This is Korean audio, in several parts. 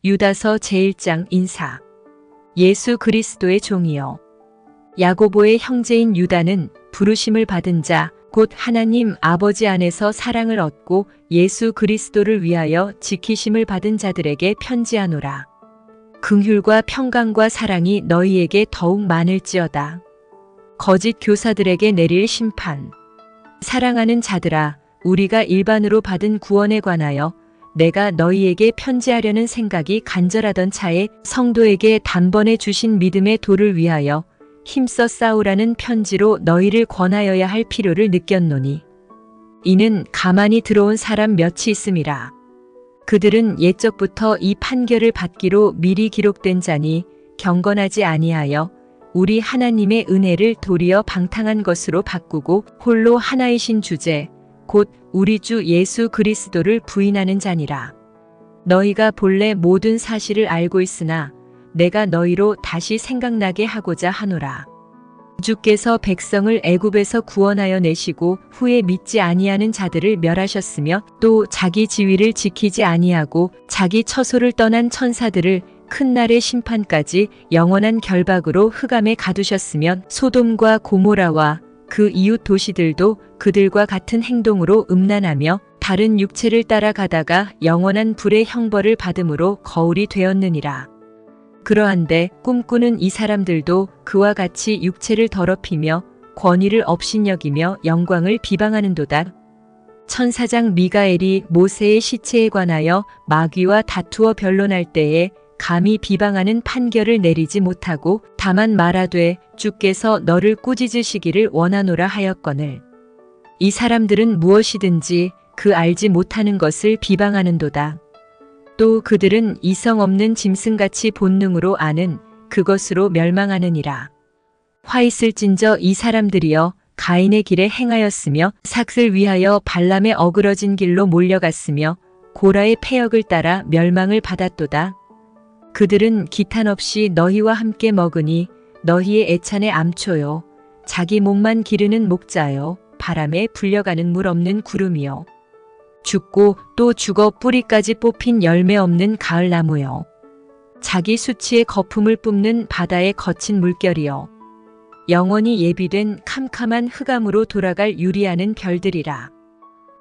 유다서 제1장 인사. 예수 그리스도의 종이요. 야고보의 형제인 유다는 부르심을 받은 자, 곧 하나님 아버지 안에서 사랑을 얻고 예수 그리스도를 위하여 지키심을 받은 자들에게 편지하노라. 긍휼과 평강과 사랑이 너희에게 더욱 많을지어다. 거짓 교사들에게 내릴 심판. 사랑하는 자들아, 우리가 일반으로 받은 구원에 관하여 내가 너희에게 편지하려는 생각이 간절하던 차에 성도에게 단번에 주신 믿음의 도를 위하여 힘써 싸우라는 편지로 너희를 권하여야 할 필요를 느꼈노니, 이는 가만히 들어온 사람 몇이 있음이라. 그들은 옛적부터 이 판결을 받기로 미리 기록된 자니 경건하지 아니하여 우리 하나님의 은혜를 도리어 방탕한 것으로 바꾸고 홀로 하나이신 주제 곧 우리 주 예수 그리스도를 부인하는 자니라. 너희가 본래 모든 사실을 알고 있으나 내가 너희로 다시 생각나게 하고자 하노라. 주께서 백성을 애굽에서 구원하여 내시고 후에 믿지 아니하는 자들을 멸하셨으며 또 자기 지위를 지키지 아니하고 자기 처소를 떠난 천사들을 큰 날의 심판까지 영원한 결박으로 흑암에 가두셨으면 소돔과 고모라와 그 이웃 도시들도 그들과 같은 행동으로 음란하며 다른 육체를 따라가다가 영원한 불의 형벌을 받음으로 거울이 되었느니라. 그러한데 꿈꾸는 이 사람들도 그와 같이 육체를 더럽히며 권위를 업신여기며 영광을 비방하는도다. 천사장 미가엘이 모세의 시체에 관하여 마귀와 다투어 변론할 때에 감히 비방하는 판결을 내리지 못하고 다만 말하되 주께서 너를 꾸짖으시기를 원하노라 하였거늘, 이 사람들은 무엇이든지 그 알지 못하는 것을 비방하는도다. 또 그들은 이성 없는 짐승같이 본능으로 아는 그것으로 멸망하느니라. 화 있을진저 이 사람들이여 가인의 길에 행하였으며 삭을 위하여 발람의 어그러진 길로 몰려갔으며 고라의 패역을 따라 멸망을 받았도다. 그들은 기탄 없이 너희와 함께 먹으니 너희의 애찬의 암초요, 자기 목만 기르는 목자요, 바람에 불려가는 물 없는 구름이요, 죽고 또 죽어 뿌리까지 뽑힌 열매 없는 가을나무요, 자기 수치의 거품을 뿜는 바다의 거친 물결이요, 영원히 예비된 캄캄한 흑암으로 돌아갈 유리하는 별들이라.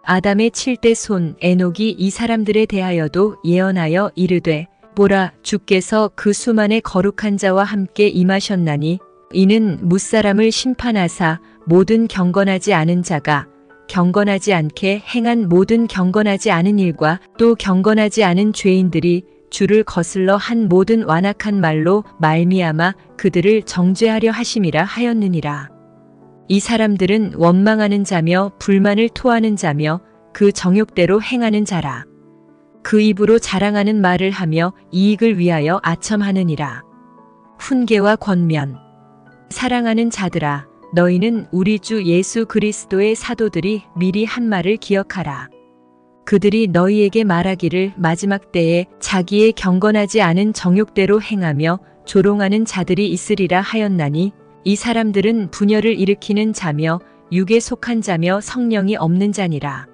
아담의 7대 손 에녹이 이 사람들에 대하여도 예언하여 이르되, 보라, 주께서 그 수만의 거룩한 자와 함께 임하셨나니 이는 뭇사람을 심판하사 모든 경건하지 않은 자가 경건하지 않게 행한 모든 경건하지 않은 일과 또 경건하지 않은 죄인들이 주를 거슬러 한 모든 완악한 말로 말미암아 그들을 정죄하려 하심이라 하였느니라. 이 사람들은 원망하는 자며 불만을 토하는 자며 그 정욕대로 행하는 자라. 그 입으로 자랑하는 말을 하며 이익을 위하여 아첨하느니라. 훈계와 권면. 사랑하는 자들아, 너희는 우리 주 예수 그리스도의 사도들이 미리 한 말을 기억하라. 그들이 너희에게 말하기를 마지막 때에 자기의 경건하지 않은 정욕대로 행하며 조롱하는 자들이 있으리라 하였나니, 이 사람들은 분열을 일으키는 자며 육에 속한 자며 성령이 없는 자니라.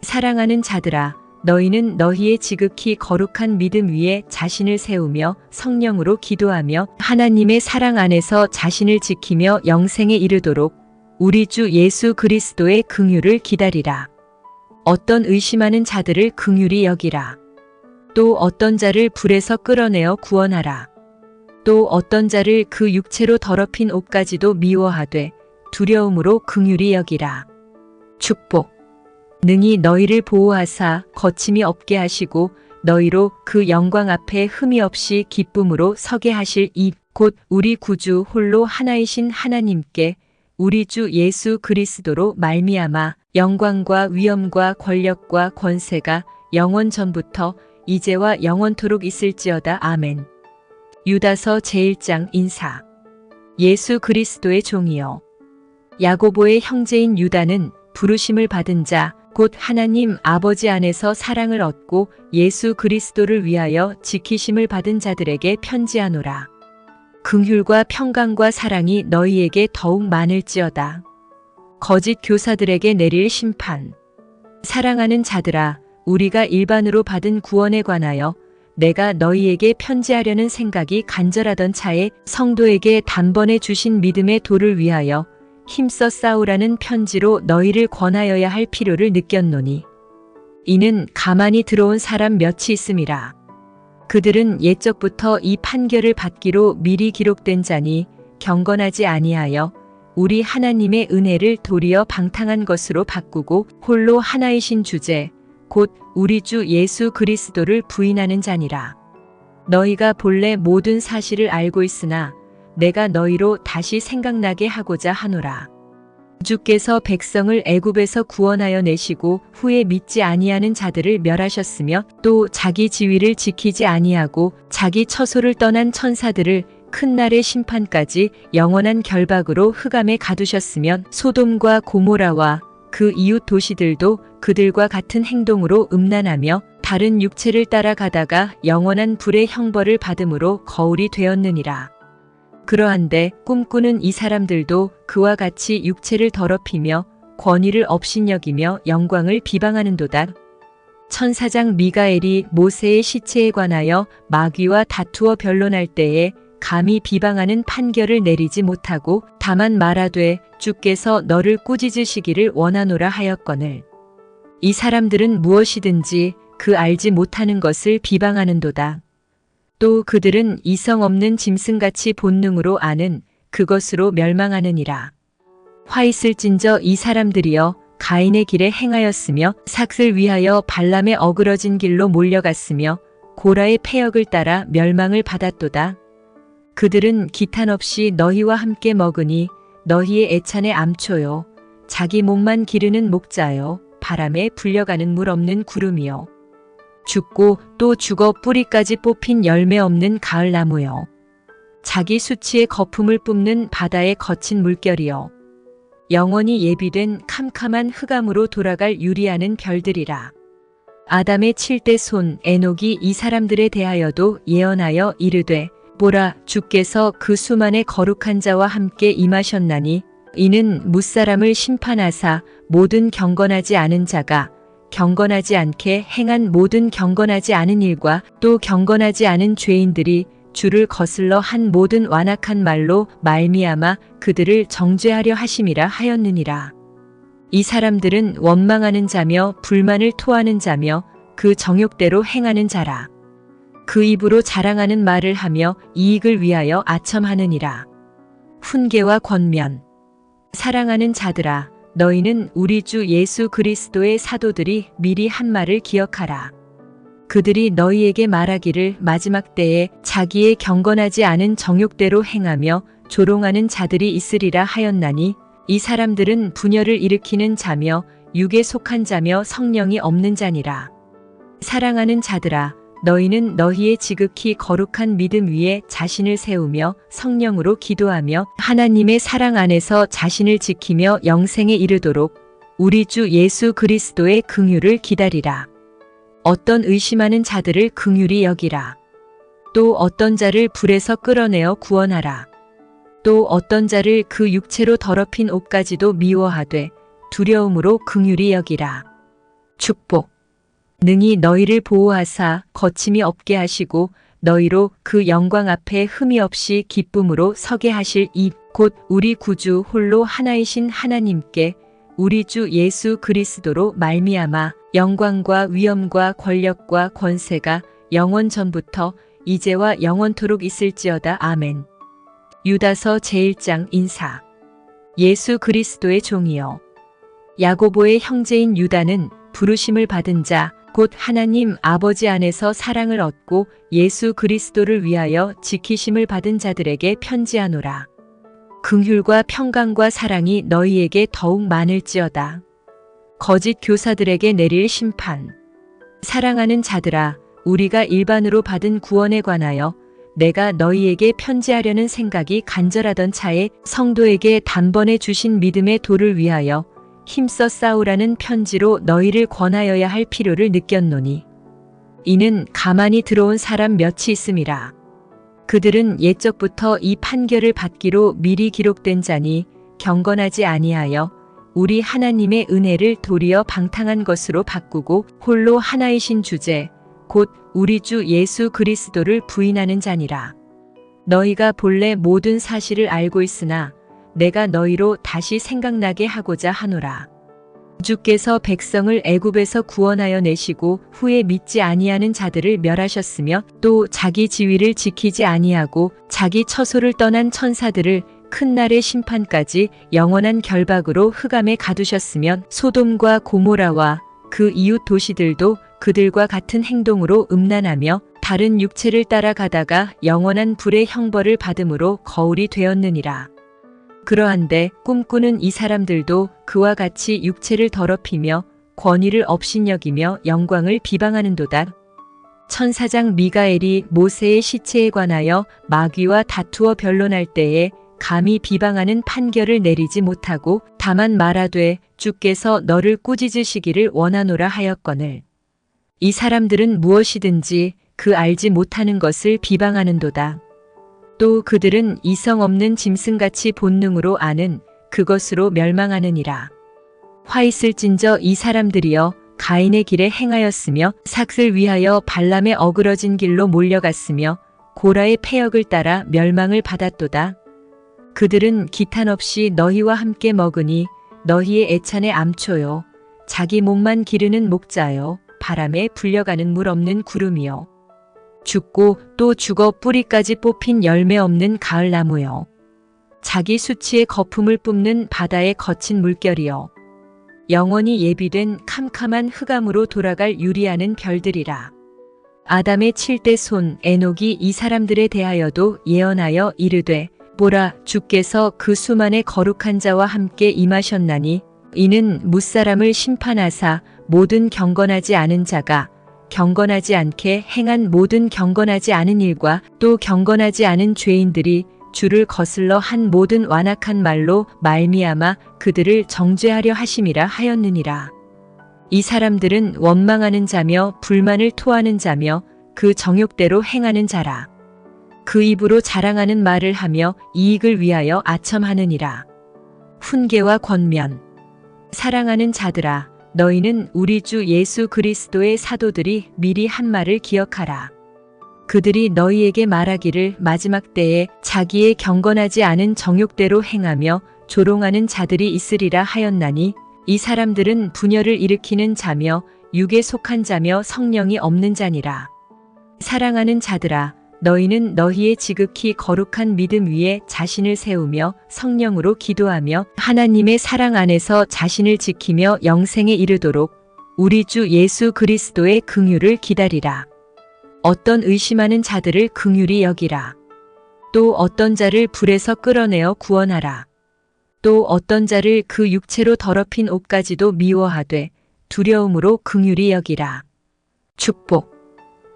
사랑하는 자들아, 너희는 너희의 지극히 거룩한 믿음 위에 자신을 세우며 성령으로 기도하며 하나님의 사랑 안에서 자신을 지키며 영생에 이르도록 우리 주 예수 그리스도의 긍휼을 기다리라. 어떤 의심하는 자들을 긍휼히 여기라. 또 어떤 자를 불에서 끌어내어 구원하라. 또 어떤 자를 그 육체로 더럽힌 옷까지도 미워하되 두려움으로 긍휼히 여기라. 축복. 능히 너희를 보호하사 거침이 없게 하시고 너희로 그 영광 앞에 흠이 없이 기쁨으로 서게 하실 이 곧 우리 구주 홀로 하나이신 하나님께 우리 주 예수 그리스도로 말미암아 영광과 위엄과 권력과 권세가 영원 전부터 이제와 영원토록 있을지어다. 아멘. 유다서 제1장 인사. 예수 그리스도의 종이요. 야고보의 형제인 유다는 부르심을 받은 자, 곧 하나님 아버지 안에서 사랑을 얻고 예수 그리스도를 위하여 지키심을 받은 자들에게 편지하노라. 긍휼과 평강과 사랑이 너희에게 더욱 많을지어다. 거짓 교사들에게 내릴 심판. 사랑하는 자들아, 우리가 일반으로 받은 구원에 관하여 내가 너희에게 편지하려는 생각이 간절하던 차에 성도에게 단번에 주신 믿음의 도를 위하여 힘써 싸우라는 편지로 너희를 권하여야 할 필요를 느꼈노니 이는 가만히 들어온 사람 몇이 있음이라. 그들은 옛적부터 이 판결을 받기로 미리 기록된 자니 경건하지 아니하여 우리 하나님의 은혜를 도리어 방탕한 것으로 바꾸고 홀로 하나이신 주제 곧 우리 주 예수 그리스도를 부인하는 자니라. 너희가 본래 모든 사실을 알고 있으나 내가 너희로 다시 생각나게 하고자 하노라. 주께서 백성을 애굽에서 구원하여 내시고 후에 믿지 아니하는 자들을 멸하셨으며 또 자기 지위를 지키지 아니하고 자기 처소를 떠난 천사들을 큰 날의 심판까지 영원한 결박으로 흑암에 가두셨으면 소돔과 고모라와 그 이웃 도시들도 그들과 같은 행동으로 음란하며 다른 육체를 따라가다가 영원한 불의 형벌을 받음으로 거울이 되었느니라. 그러한데 꿈꾸는 이 사람들도 그와 같이 육체를 더럽히며 권위를 업신여기며 영광을 비방하는도다. 천사장 미가엘이 모세의 시체에 관하여 마귀와 다투어 변론할 때에 감히 비방하는 판결을 내리지 못하고 다만 말하되 주께서 너를 꾸짖으시기를 원하노라 하였거늘. 이 사람들은 무엇이든지 그 알지 못하는 것을 비방하는도다. 또 그들은 이성 없는 짐승같이 본능으로 아는 그것으로 멸망하느니라. 화 있을진저 이 사람들이여 가인의 길에 행하였으며 삭을 위하여 발람의 어그러진 길로 몰려갔으며 고라의 패역을 따라 멸망을 받았도다. 그들은 기탄 없이 너희와 함께 먹으니 너희의 애찬의 암초요 자기 목만 기르는 목자요 바람에 불려가는 물 없는 구름이요 죽고 또 죽어 뿌리까지 뽑힌 열매 없는 가을나무요 자기 수치의 거품을 뿜는 바다의 거친 물결이요 영원히 예비된 캄캄한 흑암으로 돌아갈 유리하는 별들이라. 아담의 7대 손 에녹이 이 사람들에 대하여도 예언하여 이르되 보라 주께서 그 수만의 거룩한 자와 함께 임하셨나니 이는 뭇사람을 심판하사 모든 경건하지 않은 자가 경건하지 않게 행한 모든 경건하지 않은 일과 또 경건하지 않은 죄인들이 주를 거슬러 한 모든 완악한 말로 말미암아 그들을 정죄하려 하심이라 하였느니라. 이 사람들은 원망하는 자며 불만을 토하는 자며 그 정욕대로 행하는 자라. 그 입으로 자랑하는 말을 하며 이익을 위하여 아첨하느니라. 훈계와 권면. 사랑하는 자들아, 너희는 우리 주 예수 그리스도의 사도들이 미리 한 말을 기억하라. 그들이 너희에게 말하기를 마지막 때에 자기의 경건하지 않은 정욕대로 행하며 조롱하는 자들이 있으리라 하였나니 이 사람들은 분열을 일으키는 자며 육에 속한 자며 성령이 없는 자니라. 사랑하는 자들아, 너희는 너희의 지극히 거룩한 믿음 위에 자신을 세우며 성령으로 기도하며 하나님의 사랑 안에서 자신을 지키며 영생에 이르도록 우리 주 예수 그리스도의 긍휼을 기다리라. 어떤 의심하는 자들을 긍휼히 여기라. 또 어떤 자를 불에서 끌어내어 구원하라. 또 어떤 자를 그 육체로 더럽힌 옷까지도 미워하되 두려움으로 긍휼히 여기라. 축복. 능히 너희를 보호하사 거침이 없게 하시고 너희로 그 영광 앞에 흠이 없이 기쁨으로 서게 하실 이 곧 우리 구주 홀로 하나이신 하나님께 우리 주 예수 그리스도로 말미암아 영광과 위엄과 권력과 권세가 영원 전부터 이제와 영원토록 있을지어다. 아멘. 유다서 제1장 인사. 예수 그리스도의 종이요 야고보의 형제인 유다는 부르심을 받은 자 곧 하나님 아버지 안에서 사랑을 얻고 예수 그리스도를 위하여 지키심을 받은 자들에게 편지하노라. 긍휼과 평강과 사랑이 너희에게 더욱 많을지어다. 거짓 교사들에게 내릴 심판. 사랑하는 자들아, 우리가 일반으로 받은 구원에 관하여 내가 너희에게 편지하려는 생각이 간절하던 차에 성도에게 단번에 주신 믿음의 도를 위하여 힘써 싸우라는 편지로 너희를 권하여야 할 필요를 느꼈노니 이는 가만히 들어온 사람 몇이 있음이라. 그들은 옛적부터 이 판결을 받기로 미리 기록된 자니 경건하지 아니하여 우리 하나님의 은혜를 도리어 방탕한 것으로 바꾸고 홀로 하나이신 주제 곧 우리 주 예수 그리스도를 부인하는 자니라. 너희가 본래 모든 사실을 알고 있으나 내가 너희로 다시 생각나게 하고자 하노라. 주께서 백성을 애굽에서 구원하여 내시고 후에 믿지 아니하는 자들을 멸하셨으며 또 자기 지위를 지키지 아니하고 자기 처소를 떠난 천사들을 큰 날의 심판까지 영원한 결박으로 흑암에 가두셨으면 소돔과 고모라와 그 이웃 도시들도 그들과 같은 행동으로 음란하며 다른 육체를 따라가다가 영원한 불의 형벌을 받음으로 거울이 되었느니라. 그러한데 꿈꾸는 이 사람들도 그와 같이 육체를 더럽히며 권위를 업신여기며 영광을 비방하는도다. 천사장 미가엘이 모세의 시체에 관하여 마귀와 다투어 변론할 때에 감히 비방하는 판결을 내리지 못하고 다만 말하되 주께서 너를 꾸짖으시기를 원하노라 하였거늘. 이 사람들은 무엇이든지 그 알지 못하는 것을 비방하는도다. 또 그들은 이성 없는 짐승같이 본능으로 아는 그것으로 멸망하느니라. 화 있을진저 이 사람들이여 가인의 길에 행하였으며 삭을 위하여 발람의 어그러진 길로 몰려갔으며 고라의 패역을 따라 멸망을 받았도다. 그들은 기탄 없이 너희와 함께 먹으니 너희의 애찬의 암초요 자기 몸만 기르는 목자요 바람에 불려가는 물 없는 구름이요 죽고 또 죽어 뿌리까지 뽑힌 열매 없는 가을나무요 자기 수치의 거품을 뿜는 바다의 거친 물결이요 영원히 예비된 캄캄한 흑암으로 돌아갈 유리하는 별들이라. 아담의 7대 손 에녹이 이 사람들에 대하여도 예언하여 이르되 보라 주께서 그 수만의 거룩한 자와 함께 임하셨나니 이는 무사람을 심판하사 모든 경건하지 않은 자가 경건하지 않게 행한 모든 경건하지 않은 일과 또 경건하지 않은 죄인들이 주를 거슬러 한 모든 완악한 말로 말미암아 그들을 정죄하려 하심이라 하였느니라. 이 사람들은 원망하는 자며 불만을 토하는 자며 그 정욕대로 행하는 자라. 그 입으로 자랑하는 말을 하며 이익을 위하여 아첨하느니라. 훈계와 권면. 사랑하는 자들아, 너희는 우리 주 예수 그리스도의 사도들이 미리 한 말을 기억하라. 그들이 너희에게 말하기를 마지막 때에 자기의 경건하지 않은 정욕대로 행하며 조롱하는 자들이 있으리라 하였나니 이 사람들은 분열을 일으키는 자며 육에 속한 자며 성령이 없는 자니라. 사랑하는 자들아, 너희는 너희의 지극히 거룩한 믿음 위에 자신을 세우며 성령으로 기도하며 하나님의 사랑 안에서 자신을 지키며 영생에 이르도록 우리 주 예수 그리스도의 긍휼을 기다리라. 어떤 의심하는 자들을 긍휼히 여기라. 또 어떤 자를 불에서 끌어내어 구원하라. 또 어떤 자를 그 육체로 더럽힌 옷까지도 미워하되 두려움으로 긍휼히 여기라. 축복.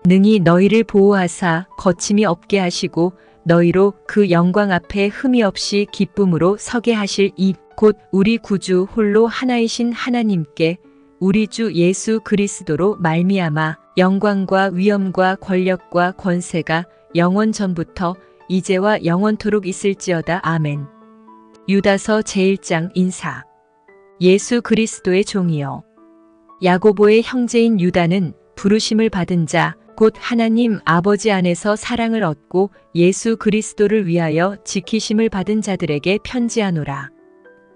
능히 너희를 보호하사 거침이 없게 하시고 너희로 그 영광 앞에 흠이 없이 기쁨으로 서게 하실 이 곧 우리 구주 홀로 하나이신 하나님께 우리 주 예수 그리스도로 말미암아 영광과 위엄과 권력과 권세가 영원 전부터 이제와 영원토록 있을지어다. 아멘. 유다서 제1장 인사. 예수 그리스도의 종이요 야고보의 형제인 유다는 부르심을 받은 자 곧 하나님 아버지 안에서 사랑을 얻고 예수 그리스도를 위하여 지키심을 받은 자들에게 편지하노라.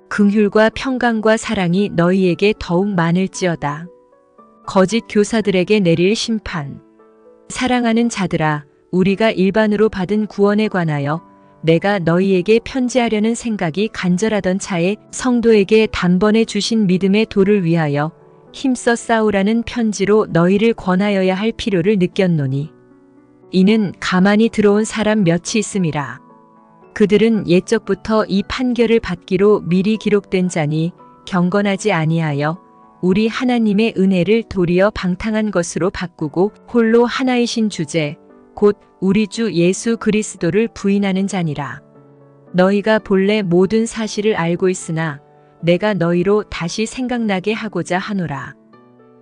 긍휼과 평강과 사랑이 너희에게 더욱 많을지어다. 거짓 교사들에게 내릴 심판. 사랑하는 자들아, 우리가 일반으로 받은 구원에 관하여 내가 너희에게 편지하려는 생각이 간절하던 차에 성도에게 단번에 주신 믿음의 도를 위하여 힘써 싸우라는 편지로 너희를 권하여야 할 필요를 느꼈노니 이는 가만히 들어온 사람 몇이 있음이라. 그들은 옛적부터 이 판결을 받기로 미리 기록된 자니 경건하지 아니하여 우리 하나님의 은혜를 도리어 방탕한 것으로 바꾸고 홀로 하나이신 주제 곧 우리 주 예수 그리스도를 부인하는 자니라. 너희가 본래 모든 사실을 알고 있으나 내가 너희로 다시 생각나게 하고자 하노라.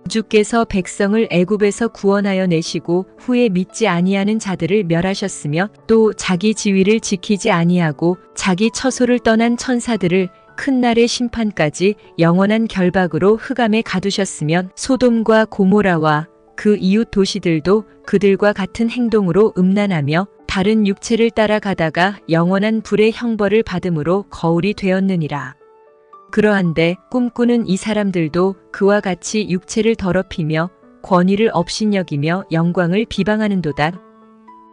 주께서 백성을 애굽에서 구원하여 내시고 후에 믿지 아니하는 자들을 멸하셨으며 또 자기 지위를 지키지 아니하고 자기 처소를 떠난 천사들을 큰 날의 심판까지 영원한 결박으로 흑암에 가두셨으면 소돔과 고모라와 그 이웃 도시들도 그들과 같은 행동으로 음란하며 다른 육체를 따라가다가 영원한 불의 형벌을 받음으로 거울이 되었느니라. 그러한데 꿈꾸는 이 사람들도 그와 같이 육체를 더럽히며 권위를 업신여기며 영광을 비방하는도다.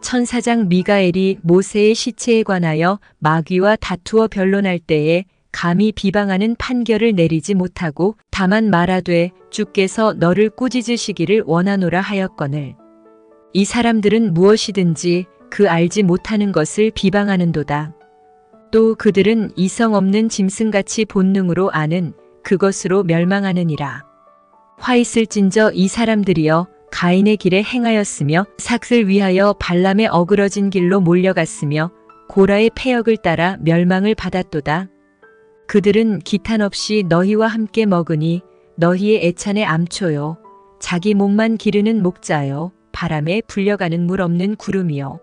천사장 미가엘이 모세의 시체에 관하여 마귀와 다투어 변론할 때에 감히 비방하는 판결을 내리지 못하고 다만 말하되 주께서 너를 꾸짖으시기를 원하노라 하였거늘. 이 사람들은 무엇이든지 그 알지 못하는 것을 비방하는도다. 또 그들은 이성 없는 짐승같이 본능으로 아는 그것으로 멸망하느니라. 화 있을진저 이 사람들이여 가인의 길에 행하였으며 삭을 위하여 발람의 어그러진 길로 몰려갔으며 고라의 패역을 따라 멸망을 받았도다. 그들은 기탄 없이 너희와 함께 먹으니 너희의 애찬의 암초요 자기 몸만 기르는 목자요 바람에 불려가는 물 없는 구름이요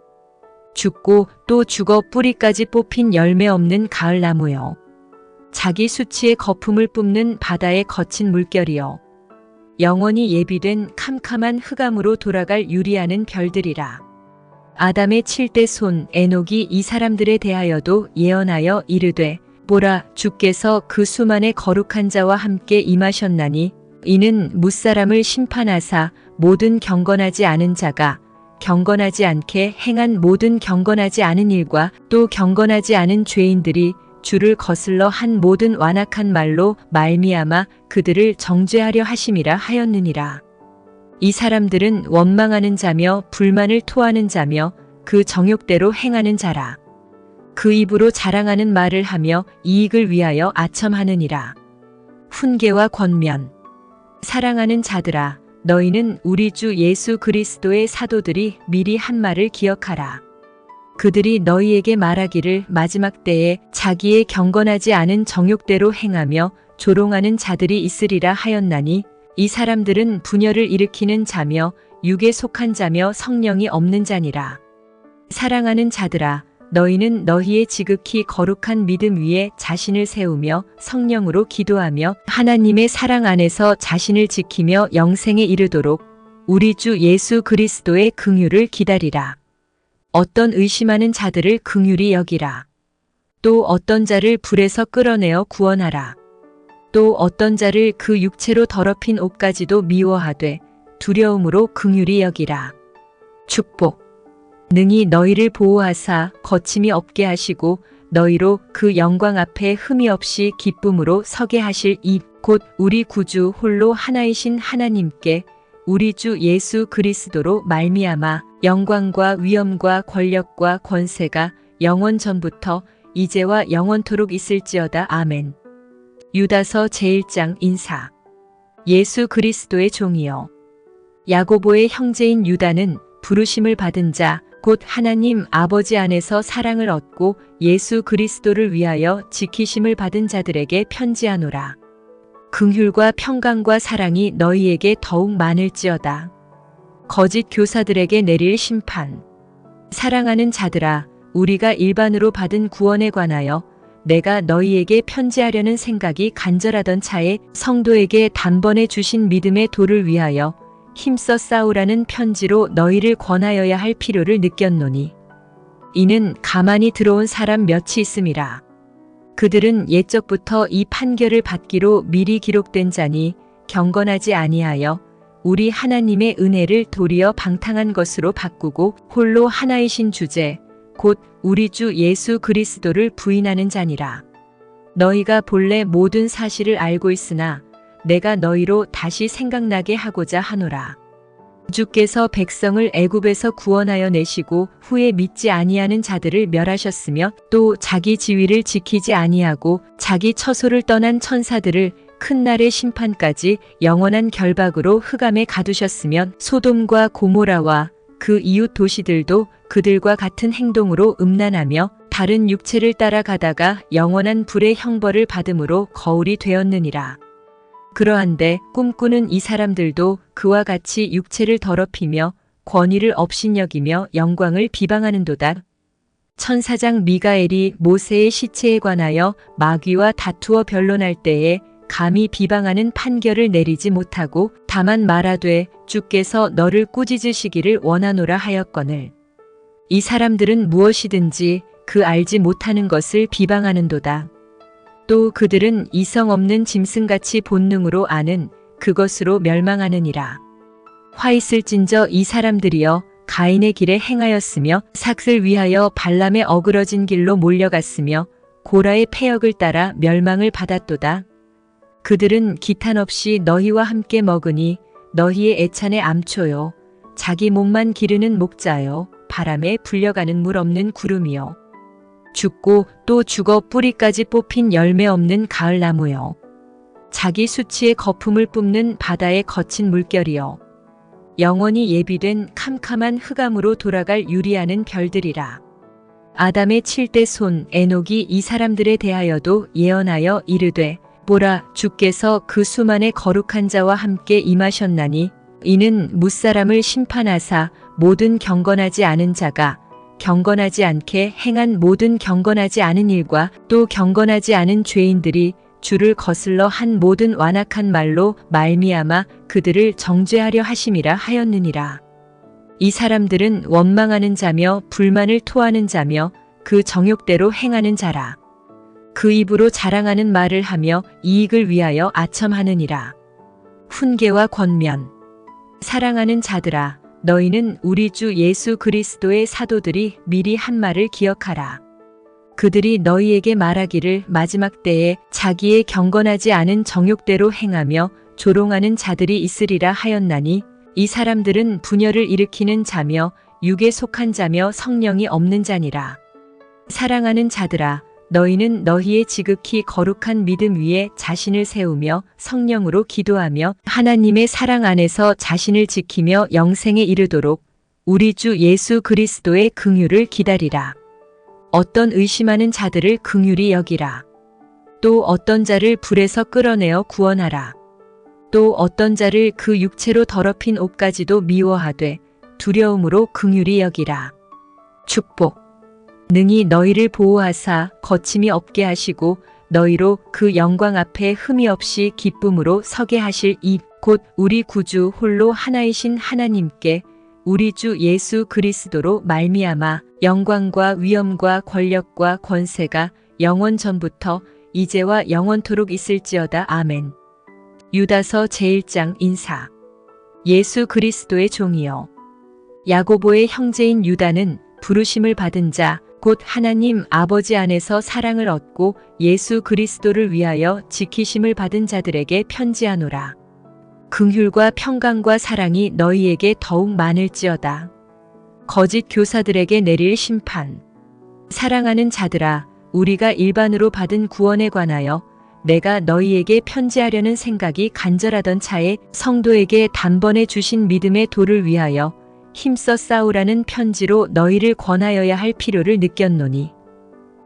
죽고 또 죽어 뿌리까지 뽑힌 열매 없는 가을나무요 자기 수치의 거품을 뿜는 바다의 거친 물결이요 영원히 예비된 캄캄한 흑암으로 돌아갈 유리하는 별들이라. 아담의 7대 손 에녹이 이 사람들에 대하여도 예언하여 이르되 보라 주께서 그 수만의 거룩한 자와 함께 임하셨나니 이는 뭇사람을 심판하사 모든 경건하지 않은 자가 경건하지 않게 행한 모든 경건하지 않은 일과 또 경건하지 않은 죄인들이 주를 거슬러 한 모든 완악한 말로 말미암아 그들을 정죄하려 하심이라 하였느니라. 이 사람들은 원망하는 자며 불만을 토하는 자며 그 정욕대로 행하는 자라. 그 입으로 자랑하는 말을 하며 이익을 위하여 아첨하느니라. 훈계와 권면. 사랑하는 자들아, 너희는 우리 주 예수 그리스도의 사도들이 미리 한 말을 기억하라. 그들이 너희에게 말하기를 마지막 때에 자기의 경건하지 않은 정욕대로 행하며 조롱하는 자들이 있으리라 하였나니 이 사람들은 분열을 일으키는 자며 육에 속한 자며 성령이 없는 자니라. 사랑하는 자들아, 너희는 너희의 지극히 거룩한 믿음 위에 자신을 세우며 성령으로 기도하며 하나님의 사랑 안에서 자신을 지키며 영생에 이르도록 우리 주 예수 그리스도의 긍휼을 기다리라. 어떤 의심하는 자들을 긍휼히 여기라. 또 어떤 자를 불에서 끌어내어 구원하라. 또 어떤 자를 그 육체로 더럽힌 옷까지도 미워하되 두려움으로 긍휼히 여기라. 축복. 능히 너희를 보호하사 거침이 없게 하시고 너희로 그 영광 앞에 흠이 없이 기쁨으로 서게 하실 이 곧 우리 구주 홀로 하나이신 하나님께 우리 주 예수 그리스도로 말미암아 영광과 위엄과 권력과 권세가 영원 전부터 이제와 영원토록 있을지어다. 아멘. 유다서 제1장 인사. 예수 그리스도의 종이요 야고보의 형제인 유다는 부르심을 받은 자 곧 하나님 아버지 안에서 사랑을 얻고 예수 그리스도를 위하여 지키심을 받은 자들에게 편지하노라. 긍휼과 평강과 사랑이 너희에게 더욱 많을지어다. 거짓 교사들에게 내릴 심판. 사랑하는 자들아, 우리가 일반으로 받은 구원에 관하여 내가 너희에게 편지하려는 생각이 간절하던 차에 성도에게 단번에 주신 믿음의 도를 위하여 힘써 싸우라는 편지로 너희를 권하여야 할 필요를 느꼈노니 이는 가만히 들어온 사람 몇이 있음이라. 그들은 옛적부터 이 판결을 받기로 미리 기록된 자니 경건하지 아니하여 우리 하나님의 은혜를 도리어 방탕한 것으로 바꾸고 홀로 하나이신 주제 곧 우리 주 예수 그리스도를 부인하는 자니라. 너희가 본래 모든 사실을 알고 있으나 내가 너희로 다시 생각나게 하고자 하노라. 주께서 백성을 애굽에서 구원하여 내시고 후에 믿지 아니하는 자들을 멸하셨으며 또 자기 지위를 지키지 아니하고 자기 처소를 떠난 천사들을 큰 날의 심판까지 영원한 결박으로 흑암에 가두셨으면 소돔과 고모라와 그 이웃 도시들도 그들과 같은 행동으로 음란하며 다른 육체를 따라가다가 영원한 불의 형벌을 받음으로 거울이 되었느니라. 그러한데 꿈꾸는 이 사람들도 그와 같이 육체를 더럽히며 권위를 업신여기며 영광을 비방하는도다. 천사장 미가엘이 모세의 시체에 관하여 마귀와 다투어 변론할 때에 감히 비방하는 판결을 내리지 못하고 다만 말하되 주께서 너를 꾸짖으시기를 원하노라 하였거늘. 이 사람들은 무엇이든지 그 알지 못하는 것을 비방하는도다. 또 그들은 이성 없는 짐승같이 본능으로 아는 그것으로 멸망하느니라. 화 있을진저 이 사람들이여 가인의 길에 행하였으며 삭을 위하여 발람의 어그러진 길로 몰려갔으며 고라의 패역을 따라 멸망을 받았도다. 그들은 기탄 없이 너희와 함께 먹으니 너희의 애찬의 암초요 자기 몸만 기르는 목자요 바람에 불려가는 물 없는 구름이요 죽고 또 죽어 뿌리까지 뽑힌 열매 없는 가을나무요 자기 수치의 거품을 뿜는 바다의 거친 물결이요 영원히 예비된 캄캄한 흑암으로 돌아갈 유리하는 별들이라. 아담의 7대 손 에녹이 이 사람들에 대하여도 예언하여 이르되 보라 주께서 그 수만의 거룩한 자와 함께 임하셨나니 이는 뭇사람을 심판하사 모든 경건하지 않은 자가 경건하지 않게 행한 모든 경건하지 않은 일과 또 경건하지 않은 죄인들이 주를 거슬러 한 모든 완악한 말로 말미암아 그들을 정죄하려 하심이라 하였느니라. 이 사람들은 원망하는 자며 불만을 토하는 자며 그 정욕대로 행하는 자라. 그 입으로 자랑하는 말을 하며 이익을 위하여 아첨하느니라. 훈계와 권면. 사랑하는 자들아, 너희는 우리 주 예수 그리스도의 사도들이 미리 한 말을 기억하라. 그들이 너희에게 말하기를 마지막 때에 자기의 경건하지 않은 정욕대로 행하며 조롱하는 자들이 있으리라 하였나니 이 사람들은 분열을 일으키는 자며 육에 속한 자며 성령이 없는 자니라. 사랑하는 자들아, 너희는 너희의 지극히 거룩한 믿음 위에 자신을 세우며 성령으로 기도하며 하나님의 사랑 안에서 자신을 지키며 영생에 이르도록 우리 주 예수 그리스도의 긍휼을 기다리라. 어떤 의심하는 자들을 긍휼히 여기라. 또 어떤 자를 불에서 끌어내어 구원하라. 또 어떤 자를 그 육체로 더럽힌 옷까지도 미워하되 두려움으로 긍휼히 여기라. 축복. 능히 너희를 보호하사 거침이 없게 하시고 너희로 그 영광 앞에 흠이 없이 기쁨으로 서게 하실 이 곧 우리 구주 홀로 하나이신 하나님께 우리 주 예수 그리스도로 말미암아 영광과 위엄과 권력과 권세가 영원 전부터 이제와 영원토록 있을지어다. 아멘. 유다서 제1장 인사. 예수 그리스도의 종이요 야고보의 형제인 유다는 부르심을 받은 자 곧 하나님 아버지 안에서 사랑을 얻고 예수 그리스도를 위하여 지키심을 받은 자들에게 편지하노라. 긍휼과 평강과 사랑이 너희에게 더욱 많을지어다. 거짓 교사들에게 내릴 심판. 사랑하는 자들아, 우리가 일반으로 받은 구원에 관하여 내가 너희에게 편지하려는 생각이 간절하던 차에 성도에게 단번에 주신 믿음의 도를 위하여 힘써 싸우라는 편지로 너희를 권하여야 할 필요를 느꼈노니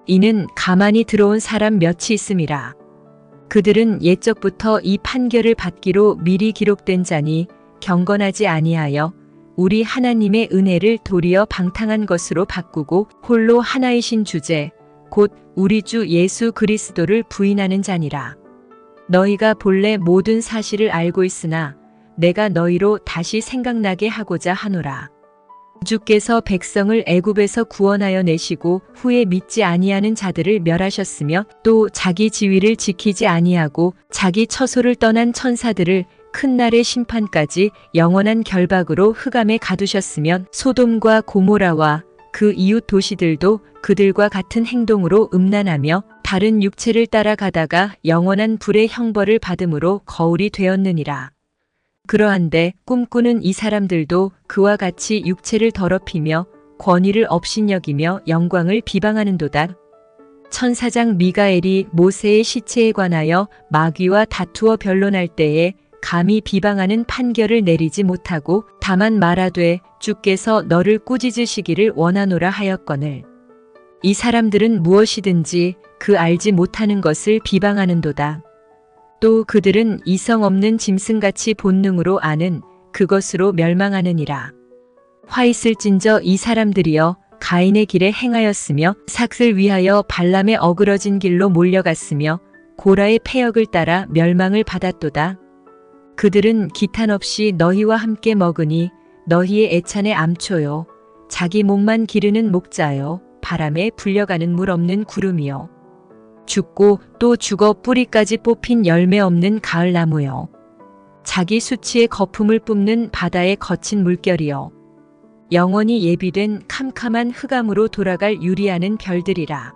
이는 가만히 들어온 사람 몇이 있음이라. 그들은 옛적부터 이 판결을 받기로 미리 기록된 자니 경건하지 아니하여 우리 하나님의 은혜를 도리어 방탕한 것으로 바꾸고 홀로 하나이신 주제 곧 우리 주 예수 그리스도를 부인하는 자니라. 너희가 본래 모든 사실을 알고 있으나 내가 너희로 다시 생각나게 하고자 하노라. 주께서 백성을 애굽에서 구원하여 내시고 후에 믿지 아니하는 자들을 멸하셨으며 또 자기 지위를 지키지 아니하고 자기 처소를 떠난 천사들을 큰 날의 심판까지 영원한 결박으로 흑암에 가두셨으면 소돔과 고모라와 그 이웃 도시들도 그들과 같은 행동으로 음란하며 다른 육체를 따라가다가 영원한 불의 형벌을 받음으로 거울이 되었느니라. 그러한데 꿈꾸는 이 사람들도 그와 같이 육체를 더럽히며 권위를 업신여기며 영광을 비방하는도다. 천사장 미가엘이 모세의 시체에 관하여 마귀와 다투어 변론할 때에 감히 비방하는 판결을 내리지 못하고 다만 말하되 주께서 너를 꾸짖으시기를 원하노라 하였거늘. 이 사람들은 무엇이든지 그 알지 못하는 것을 비방하는도다. 또 그들은 이성 없는 짐승같이 본능으로 아는 그것으로 멸망하느니라. 화 있을진저 이 사람들이여 가인의 길에 행하였으며 삭을 위하여 발람의 어그러진 길로 몰려갔으며 고라의 패역을 따라 멸망을 받았도다. 그들은 기탄 없이 너희와 함께 먹으니 너희의 애찬의 암초요. 자기 몸만 기르는 목자요. 바람에 불려가는 물 없는 구름이요. 죽고 또 죽어 뿌리까지 뽑힌 열매 없는 가을나무요. 자기 수치의 거품을 뿜는 바다의 거친 물결이요. 영원히 예비된 캄캄한 흑암으로 돌아갈 유리하는 별들이라.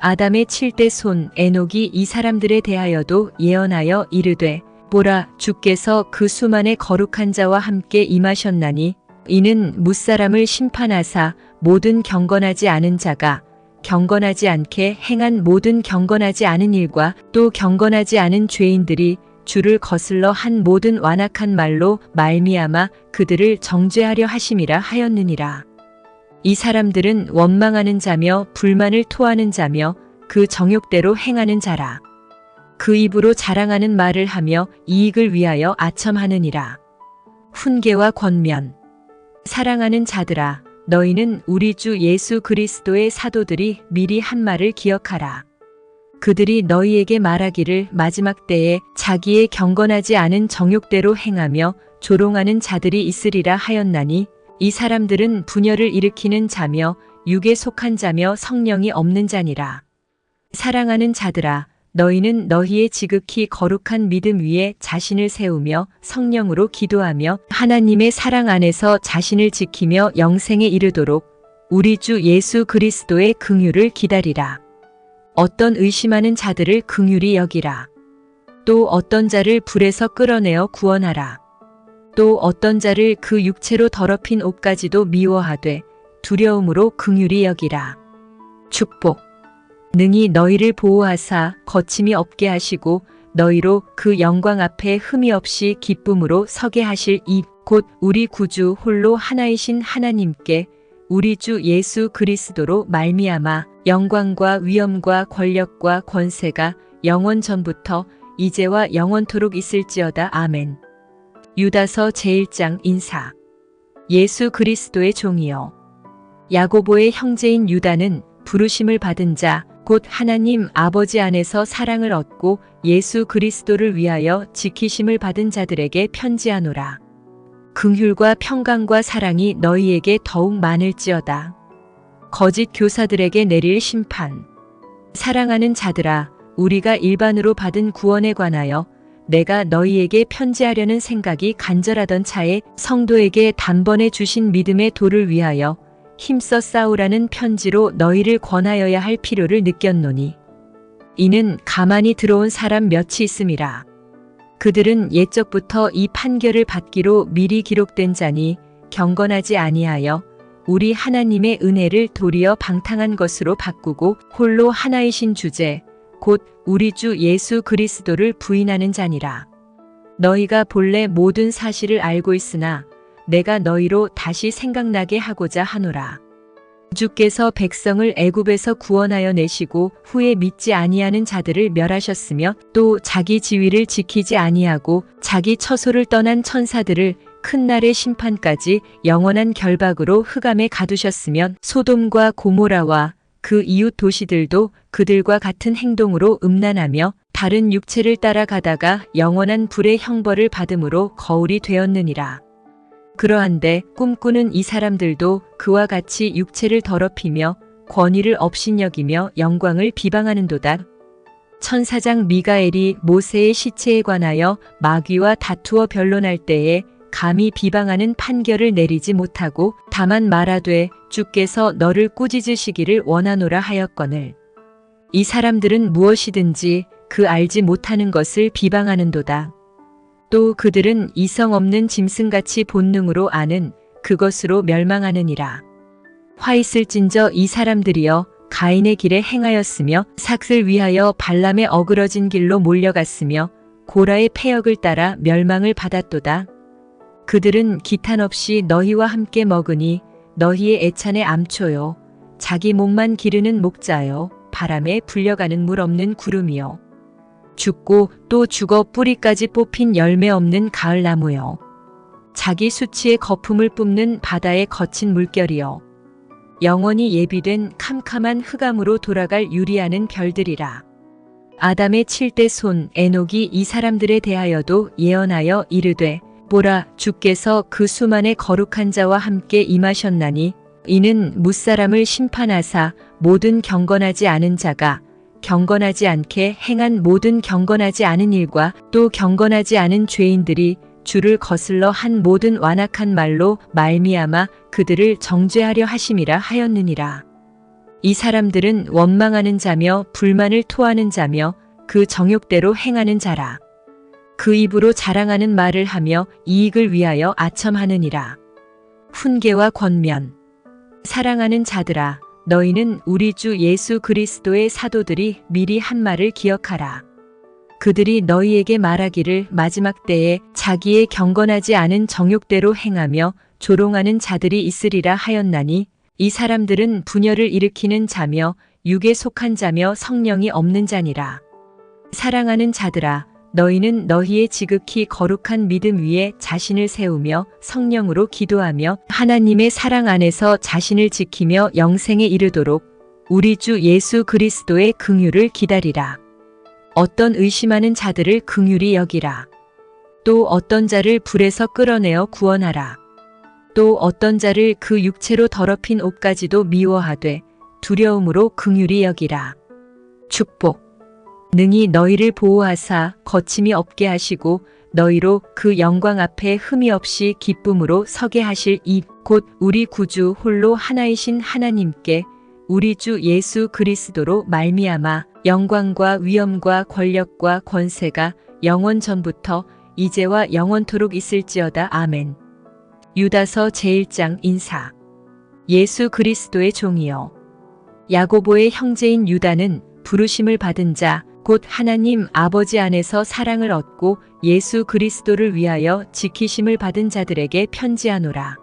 아담의 7대 손 에녹이 이 사람들에 대하여도 예언하여 이르되 보라 주께서 그 수만의 거룩한 자와 함께 임하셨나니 이는 뭇사람을 심판하사 모든 경건하지 않은 자가 경건하지 않게 행한 모든 경건하지 않은 일과 또 경건하지 않은 죄인들이 주를 거슬러 한 모든 완악한 말로 말미암아 그들을 정죄하려 하심이라 하였느니라. 이 사람들은 원망하는 자며 불만을 토하는 자며 그 정욕대로 행하는 자라. 그 입으로 자랑하는 말을 하며 이익을 위하여 아첨하느니라. 훈계와 권면. 사랑하는 자들아, 너희는 우리 주 예수 그리스도의 사도들이 미리 한 말을 기억하라. 그들이 너희에게 말하기를 마지막 때에 자기의 경건하지 않은 정욕대로 행하며 조롱하는 자들이 있으리라 하였나니 이 사람들은 분열을 일으키는 자며 육에 속한 자며 성령이 없는 자니라. 사랑하는 자들아, 너희는 너희의 지극히 거룩한 믿음 위에 자신을 세우며 성령으로 기도하며 하나님의 사랑 안에서 자신을 지키며 영생에 이르도록 우리 주 예수 그리스도의 긍휼을 기다리라. 어떤 의심하는 자들을 긍휼히 여기라. 또 어떤 자를 불에서 끌어내어 구원하라. 또 어떤 자를 그 육체로 더럽힌 옷까지도 미워하되 두려움으로 긍휼히 여기라. 축복. 능히 너희를 보호하사 거침이 없게 하시고 너희로 그 영광 앞에 흠이 없이 기쁨으로 서게 하실 이 곧 우리 구주 홀로 하나이신 하나님께 우리 주 예수 그리스도로 말미암아 영광과 위엄과 권력과 권세가 영원 전부터 이제와 영원토록 있을지어다. 아멘. 유다서 제1장 인사. 예수 그리스도의 종이요. 야고보의 형제인 유다는 부르심을 받은 자 곧 하나님 아버지 안에서 사랑을 얻고 예수 그리스도를 위하여 지키심을 받은 자들에게 편지하노라. 긍휼과 평강과 사랑이 너희에게 더욱 많을지어다. 거짓 교사들에게 내릴 심판. 사랑하는 자들아, 우리가 일반으로 받은 구원에 관하여 내가 너희에게 편지하려는 생각이 간절하던 차에 성도에게 단번에 주신 믿음의 도를 위하여 힘써 싸우라는 편지로 너희를 권하여야 할 필요를 느꼈노니 이는 가만히 들어온 사람 몇이 있음이라. 그들은 옛적부터 이 판결을 받기로 미리 기록된 자니 경건하지 아니하여 우리 하나님의 은혜를 도리어 방탕한 것으로 바꾸고 홀로 하나이신 주제 곧 우리 주 예수 그리스도를 부인하는 자니라. 너희가 본래 모든 사실을 알고 있으나 내가 너희로 다시 생각나게 하고자 하노라. 주께서 백성을 애굽에서 구원하여 내시고 후에 믿지 아니하는 자들을 멸하셨으며 또 자기 지위를 지키지 아니하고 자기 처소를 떠난 천사들을 큰 날의 심판까지 영원한 결박으로 흑암에 가두셨으면 소돔과 고모라와 그 이웃 도시들도 그들과 같은 행동으로 음란하며 다른 육체를 따라가다가 영원한 불의 형벌을 받음으로 거울이 되었느니라. 그러한데 꿈꾸는 이 사람들도 그와 같이 육체를 더럽히며 권위를 업신여기며 영광을 비방하는도다. 천사장 미가엘이 모세의 시체에 관하여 마귀와 다투어 변론할 때에 감히 비방하는 판결을 내리지 못하고 다만 말하되 주께서 너를 꾸짖으시기를 원하노라 하였거늘. 이 사람들은 무엇이든지 그 알지 못하는 것을 비방하는도다. 또 그들은 이성 없는 짐승같이 본능으로 아는 그것으로 멸망하느니라. 화 있을진저 이 사람들이여 가인의 길에 행하였으며 삭을 위하여 발람의 어그러진 길로 몰려갔으며 고라의 패역을 따라 멸망을 받았도다. 그들은 기탄 없이 너희와 함께 먹으니 너희의 애찬의 암초요. 자기 몸만 기르는 목자요. 바람에 불려가는 물 없는 구름이요. 죽고 또 죽어 뿌리까지 뽑힌 열매 없는 가을나무요. 자기 수치의 거품을 뿜는 바다의 거친 물결이요. 영원히 예비된 캄캄한 흑암으로 돌아갈 유리하는 별들이라. 아담의 7대 손 에녹이 이 사람들에 대하여도 예언하여 이르되 보라 주께서 그 수만의 거룩한 자와 함께 임하셨나니 이는 뭇사람을 심판하사 모든 경건하지 않은 자가 경건하지 않게 행한 모든 경건하지 않은 일과 또 경건하지 않은 죄인들이 주를 거슬러 한 모든 완악한 말로 말미암아 그들을 정죄하려 하심이라 하였느니라. 이 사람들은 원망하는 자며 불만을 토하는 자며 그 정욕대로 행하는 자라. 그 입으로 자랑하는 말을 하며 이익을 위하여 아첨하느니라. 훈계와 권면. 사랑하는 자들아, 너희는 우리 주 예수 그리스도의 사도들이 미리 한 말을 기억하라. 그들이 너희에게 말하기를 마지막 때에 자기의 경건하지 않은 정욕대로 행하며 조롱하는 자들이 있으리라 하였나니 이 사람들은 분열을 일으키는 자며 육에 속한 자며 성령이 없는 자니라. 사랑하는 자들아, 너희는 너희의 지극히 거룩한 믿음 위에 자신을 세우며 성령으로 기도하며 하나님의 사랑 안에서 자신을 지키며 영생에 이르도록 우리 주 예수 그리스도의 긍휼을 기다리라. 어떤 의심하는 자들을 긍휼히 여기라. 또 어떤 자를 불에서 끌어내어 구원하라. 또 어떤 자를 그 육체로 더럽힌 옷까지도 미워하되 두려움으로 긍휼히 여기라. 축복. 능히 너희를 보호하사 거침이 없게 하시고 너희로 그 영광 앞에 흠이 없이 기쁨으로 서게 하실 이 곧 우리 구주 홀로 하나이신 하나님께 우리 주 예수 그리스도로 말미암아 영광과 위엄과 권력과 권세가 영원 전부터 이제와 영원토록 있을지어다. 아멘. 유다서 제1장 인사. 예수 그리스도의 종이요 야고보의 형제인 유다는 부르심을 받은 자 곧 하나님 아버지 안에서 사랑을 얻고 예수 그리스도를 위하여 지키심을 받은 자들에게 편지하노라.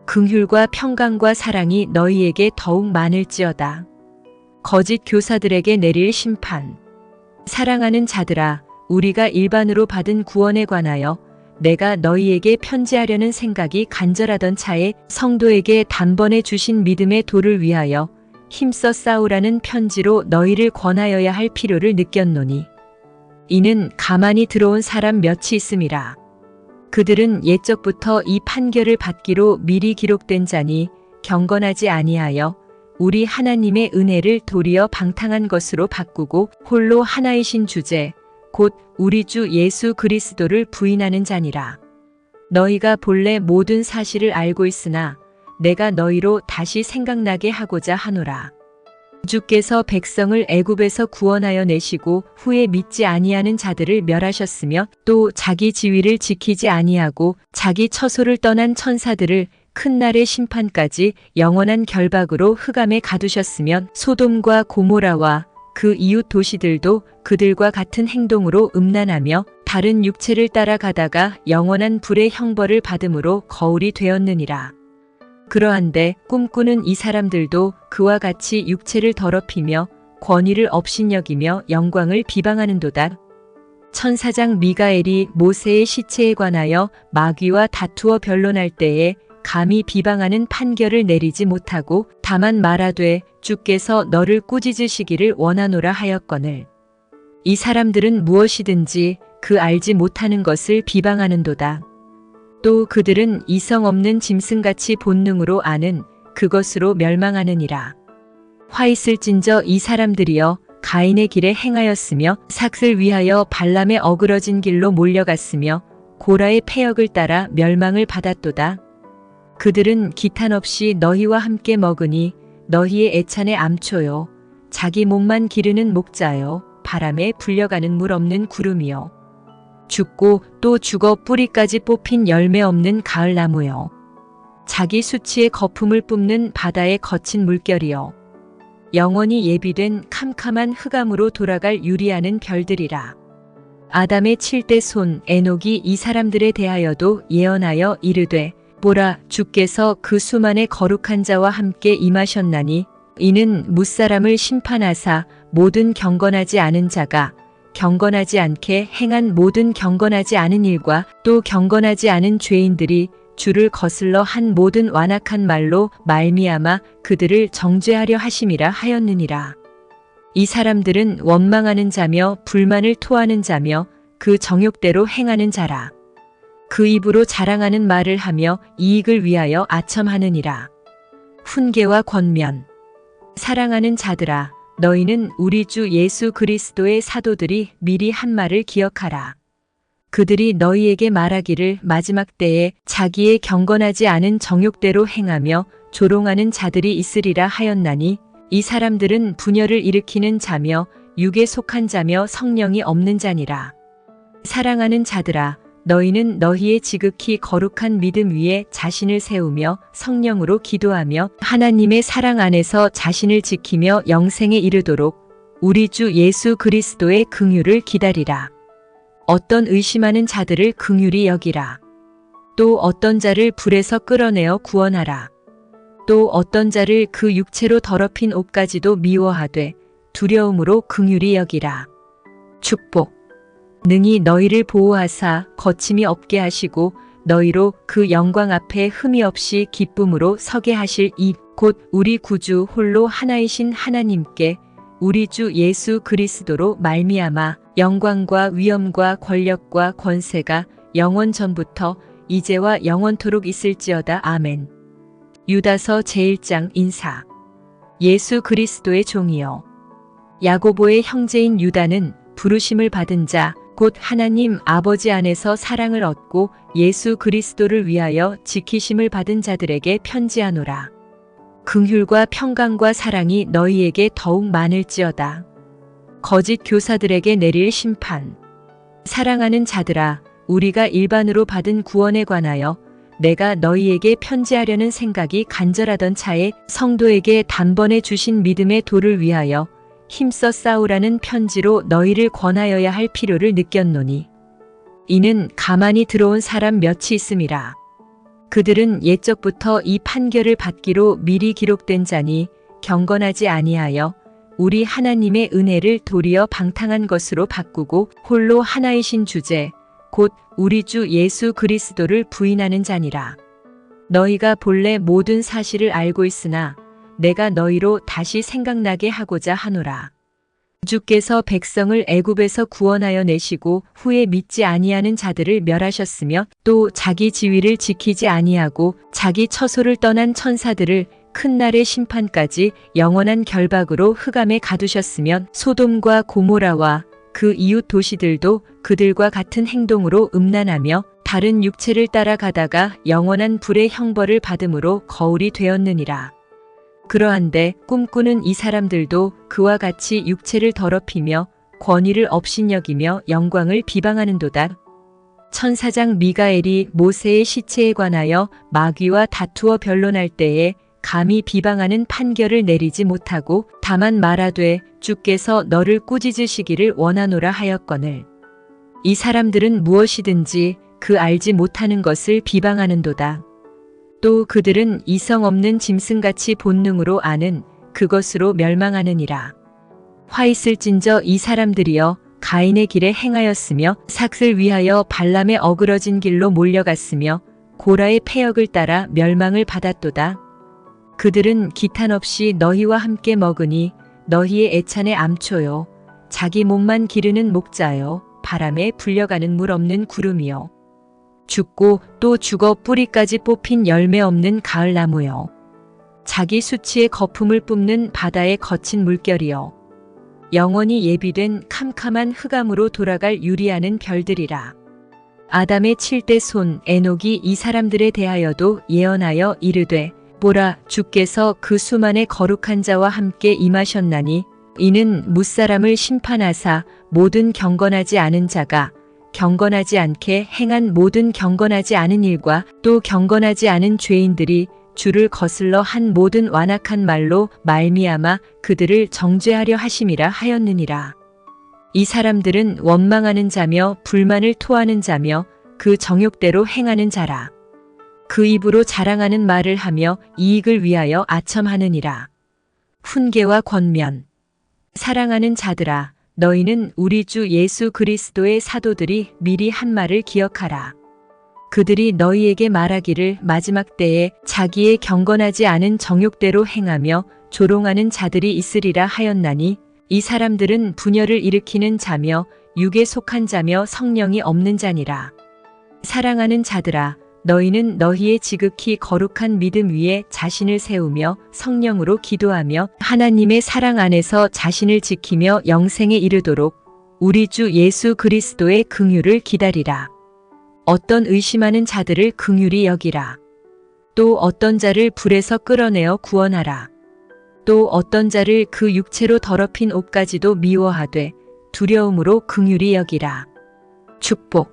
긍휼과 평강과 사랑이 너희에게 더욱 많을지어다. 거짓 교사들에게 내릴 심판. 사랑하는 자들아, 우리가 일반으로 받은 구원에 관하여 내가 너희에게 편지하려는 생각이 간절하던 차에 성도에게 단번에 주신 믿음의 도를 위하여 힘써 싸우라는 편지로 너희를 권하여야 할 필요를 느꼈노니 이는 가만히 들어온 사람 몇이 있음이라. 그들은 옛적부터 이 판결을 받기로 미리 기록된 자니 경건하지 아니하여 우리 하나님의 은혜를 도리어 방탕한 것으로 바꾸고 홀로 하나이신 주제 곧 우리 주 예수 그리스도를 부인하는 자니라. 너희가 본래 모든 사실을 알고 있으나 내가 너희로 다시 생각나게 하고자 하노라. 주께서 백성을 애굽에서 구원하여 내시고 후에 믿지 아니하는 자들을 멸하셨으며 또 자기 지위를 지키지 아니하고 자기 처소를 떠난 천사들을 큰 날의 심판까지 영원한 결박으로 흑암에 가두셨으며 소돔과 고모라와 그 이웃 도시들도 그들과 같은 행동으로 음란하며 다른 육체를 따라가다가 영원한 불의 형벌을 받음으로 거울이 되었느니라. 그러한데 꿈꾸는 이 사람들도 그와 같이 육체를 더럽히며 권위를 업신여기며 영광을 비방하는도다. 천사장 미가엘이 모세의 시체에 관하여 마귀와 다투어 변론할 때에 감히 비방하는 판결을 내리지 못하고 다만 말하되 주께서 너를 꾸짖으시기를 원하노라 하였거늘. 이 사람들은 무엇이든지 그 알지 못하는 것을 비방하는도다. 또 그들은 이성 없는 짐승같이 본능으로 아는 그것으로 멸망하느니라. 화 있을진저 이 사람들이여 가인의 길에 행하였으며 삭을 위하여 발람의 어그러진 길로 몰려갔으며 고라의 패역을 따라 멸망을 받았도다. 그들은 기탄 없이 너희와 함께 먹으니 너희의 애찬의 암초요 자기 목만 기르는 목자요 바람에 불려가는 물 없는 구름이요 죽고 또 죽어 뿌리까지 뽑힌 열매 없는 가을나무요 자기 수치의 거품을 뿜는 바다의 거친 물결이요 영원히 예비된 캄캄한 흑암으로 돌아갈 유리하는 별들이라. 아담의 7대 손 에녹이 이 사람들에 대하여도 예언하여 이르되 보라 주께서 그 수만의 거룩한 자와 함께 임하셨나니 이는 뭇사람을 심판하사 모든 경건하지 않은 자가 경건하지 않게 행한 모든 경건하지 않은 일과 또 경건하지 않은 죄인들이 주를 거슬러 한 모든 완악한 말로 말미암아 그들을 정죄하려 하심이라 하였느니라. 이 사람들은 원망하는 자며 불만을 토하는 자며 그 정욕대로 행하는 자라. 그 입으로 자랑하는 말을 하며 이익을 위하여 아첨하느니라. 훈계와 권면. 사랑하는 자들아, 너희는 우리 주 예수 그리스도의 사도들이 미리 한 말을 기억하라. 그들이 너희에게 말하기를 마지막 때에 자기의 경건하지 않은 정욕대로 행하며 조롱하는 자들이 있으리라 하였나니, 이 사람들은 분열을 일으키는 자며 육에 속한 자며 성령이 없는 자니라. 사랑하는 자들아, 너희는 너희의 지극히 거룩한 믿음 위에 자신을 세우며 성령으로 기도하며 하나님의 사랑 안에서 자신을 지키며 영생에 이르도록 우리 주 예수 그리스도의 긍휼을 기다리라. 어떤 의심하는 자들을 긍휼히 여기라. 또 어떤 자를 불에서 끌어내어 구원하라. 또 어떤 자를 그 육체로 더럽힌 옷까지도 미워하되 두려움으로 긍휼히 여기라. 축복. 능히 너희를 보호하사 거침이 없게 하시고 너희로 그 영광 앞에 흠이 없이 기쁨으로 서게 하실 이 곧 우리 구주 홀로 하나이신 하나님께 우리 주 예수 그리스도로 말미암아 영광과 위엄과 권력과 권세가 영원 전부터 이제와 영원토록 있을지어다. 아멘. 유다서 제1장 인사. 예수 그리스도의 종이요 야고보의 형제인 유다는 부르심을 받은 자 곧 하나님 아버지 안에서 사랑을 얻고 예수 그리스도를 위하여 지키심을 받은 자들에게 편지하노라. 긍휼과 평강과 사랑이 너희에게 더욱 많을지어다. 거짓 교사들에게 내릴 심판. 사랑하는 자들아, 우리가 일반으로 받은 구원에 관하여 내가 너희에게 편지하려는 생각이 간절하던 차에 성도에게 단번에 주신 믿음의 도를 위하여 힘써 싸우라는 편지로 너희를 권하여야 할 필요를 느꼈노니, 이는 가만히 들어온 사람 몇이 있음이라. 그들은 옛적부터 이 판결을 받기로 미리 기록된 자니 경건하지 아니하여 우리 하나님의 은혜를 도리어 방탕한 것으로 바꾸고 홀로 하나이신 주제 곧 우리 주 예수 그리스도를 부인하는 자니라. 너희가 본래 모든 사실을 알고 있으나 내가 너희로 다시 생각나게 하고자 하노라. 주께서 백성을 애굽에서 구원하여 내시고 후에 믿지 아니하는 자들을 멸하셨으며 또 자기 지위를 지키지 아니하고 자기 처소를 떠난 천사들을 큰 날의 심판까지 영원한 결박으로 흑암에 가두셨으며 소돔과 고모라와 그 이웃 도시들도 그들과 같은 행동으로 음란하며 다른 육체를 따라가다가 영원한 불의 형벌을 받음으로 거울이 되었느니라. 그러한데 꿈꾸는 이 사람들도 그와 같이 육체를 더럽히며 권위를 업신여기며 영광을 비방하는도다. 천사장 미가엘이 모세의 시체에 관하여 마귀와 다투어 변론할 때에 감히 비방하는 판결을 내리지 못하고 다만 말하되 주께서 너를 꾸짖으시기를 원하노라 하였거늘. 이 사람들은 무엇이든지 그 알지 못하는 것을 비방하는도다. 또 그들은 이성 없는 짐승같이 본능으로 아는 그것으로 멸망하느니라. 화 있을진저 이 사람들이여 가인의 길에 행하였으며 삭을 위하여 발람의 어그러진 길로 몰려갔으며 고라의 패역을 따라 멸망을 받았도다. 그들은 기탄 없이 너희와 함께 먹으니 너희의 애찬의 암초요 자기 몸만 기르는 목자요 바람에 불려가는 물 없는 구름이요 죽고 또 죽어 뿌리까지 뽑힌 열매 없는 가을나무요 자기 수치의 거품을 뿜는 바다의 거친 물결이요 영원히 예비된 캄캄한 흑암으로 돌아갈 유리하는 별들이라. 아담의 7대 손 에녹이 이 사람들에 대하여도 예언하여 이르되 보라 주께서 그 수만의 거룩한 자와 함께 임하셨나니 이는 무사람을 심판하사 모든 경건하지 않은 자가 경건하지 않게 행한 모든 경건하지 않은 일과 또 경건하지 않은 죄인들이 주를 거슬러 한 모든 완악한 말로 말미암아 그들을 정죄하려 하심이라 하였느니라. 이 사람들은 원망하는 자며 불만을 토하는 자며 그 정욕대로 행하는 자라. 그 입으로 자랑하는 말을 하며 이익을 위하여 아첨하느니라. 훈계와 권면. 사랑하는 자들아, 너희는 우리 주 예수 그리스도의 사도들이 미리 한 말을 기억하라. 그들이 너희에게 말하기를 마지막 때에 자기의 경건하지 않은 정욕대로 행하며 조롱하는 자들이 있으리라 하였나니 이 사람들은 분열을 일으키는 자며 육에 속한 자며 성령이 없는 자니라. 사랑하는 자들아, 너희는 너희의 지극히 거룩한 믿음 위에 자신을 세우며 성령으로 기도하며 하나님의 사랑 안에서 자신을 지키며 영생에 이르도록 우리 주 예수 그리스도의 긍휼을 기다리라. 어떤 의심하는 자들을 긍휼히 여기라. 또 어떤 자를 불에서 끌어내어 구원하라. 또 어떤 자를 그 육체로 더럽힌 옷까지도 미워하되 두려움으로 긍휼히 여기라. 축복.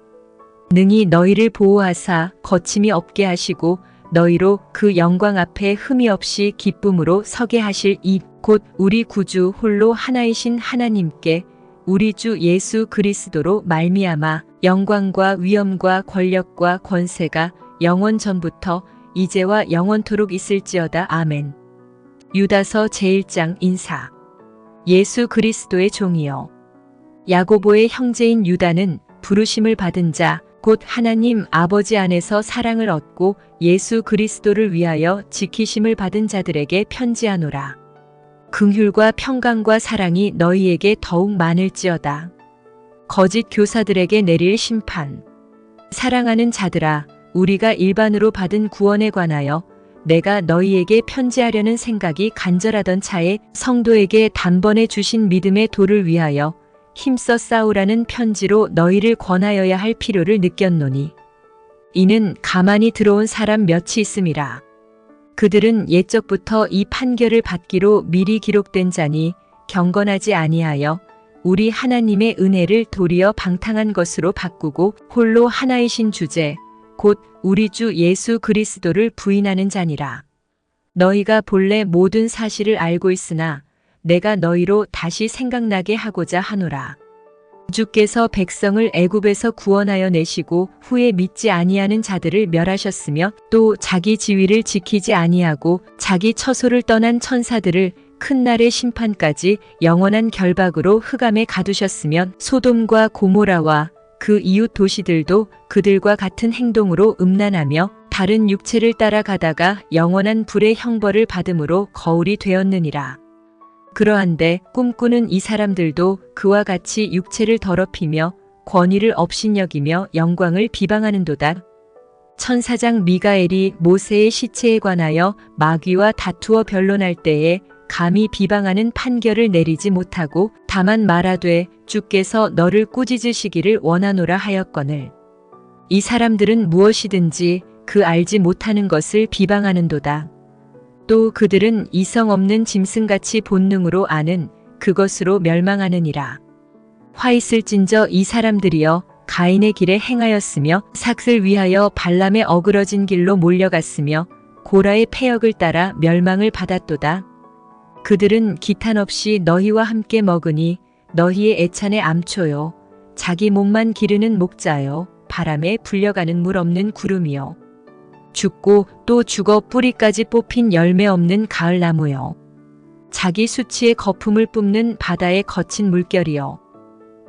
능히 너희를 보호하사 거침이 없게 하시고 너희로 그 영광 앞에 흠이 없이 기쁨으로 서게 하실 이 곧 우리 구주 홀로 하나이신 하나님께 우리 주 예수 그리스도로 말미암아 영광과 위엄과 권력과 권세가 영원 전부터 이제와 영원토록 있을지어다. 아멘. 유다서 제1장 인사. 예수 그리스도의 종이요. 야고보의 형제인 유다는 부르심을 받은 자, 곧 하나님 아버지 안에서 사랑을 얻고 예수 그리스도를 위하여 지키심을 받은 자들에게 편지하노라. 긍휼과 평강과 사랑이 너희에게 더욱 많을지어다. 거짓 교사들에게 내릴 심판. 사랑하는 자들아, 우리가 일반으로 받은 구원에 관하여 내가 너희에게 편지하려는 생각이 간절하던 차에 성도에게 단번에 주신 믿음의 도를 위하여 힘써 싸우라는 편지로 너희를 권하여야 할 필요를 느꼈노니 이는 가만히 들어온 사람 몇이 있음이라. 그들은 옛적부터 이 판결을 받기로 미리 기록된 자니 경건하지 아니하여 우리 하나님의 은혜를 도리어 방탕한 것으로 바꾸고 홀로 하나이신 주제 곧 우리 주 예수 그리스도를 부인하는 자니라. 너희가 본래 모든 사실을 알고 있으나 내가 너희로 다시 생각나게 하고자 하노라. 주께서 백성을 애굽에서 구원하여 내시고 후에 믿지 아니하는 자들을 멸하셨으며 또 자기 지위를 지키지 아니하고 자기 처소를 떠난 천사들을 큰 날의 심판까지 영원한 결박으로 흑암에 가두셨으며 소돔과 고모라와 그 이웃 도시들도 그들과 같은 행동으로 음란하며 다른 육체를 따라가다가 영원한 불의 형벌을 받음으로 거울이 되었느니라. 그러한데 꿈꾸는 이 사람들도 그와 같이 육체를 더럽히며 권위를 업신여기며 영광을 비방하는도다. 천사장 미가엘이 모세의 시체에 관하여 마귀와 다투어 변론할 때에 감히 비방하는 판결을 내리지 못하고 다만 말하되 주께서 너를 꾸짖으시기를 원하노라 하였거늘. 이 사람들은 무엇이든지 그 알지 못하는 것을 비방하는도다. 또 그들은 이성 없는 짐승같이 본능으로 아는 그것으로 멸망하느니라. 화 있을진저 이 사람들이여 가인의 길에 행하였으며 삭을 위하여 발람의 어그러진 길로 몰려갔으며 고라의 패역을 따라 멸망을 받았도다. 그들은 기탄 없이 너희와 함께 먹으니 너희의 애찬의 암초요 자기 몸만 기르는 목자요 바람에 불려가는 물 없는 구름이요 죽고 또 죽어 뿌리까지 뽑힌 열매 없는 가을나무요 자기 수치의 거품을 뿜는 바다의 거친 물결이요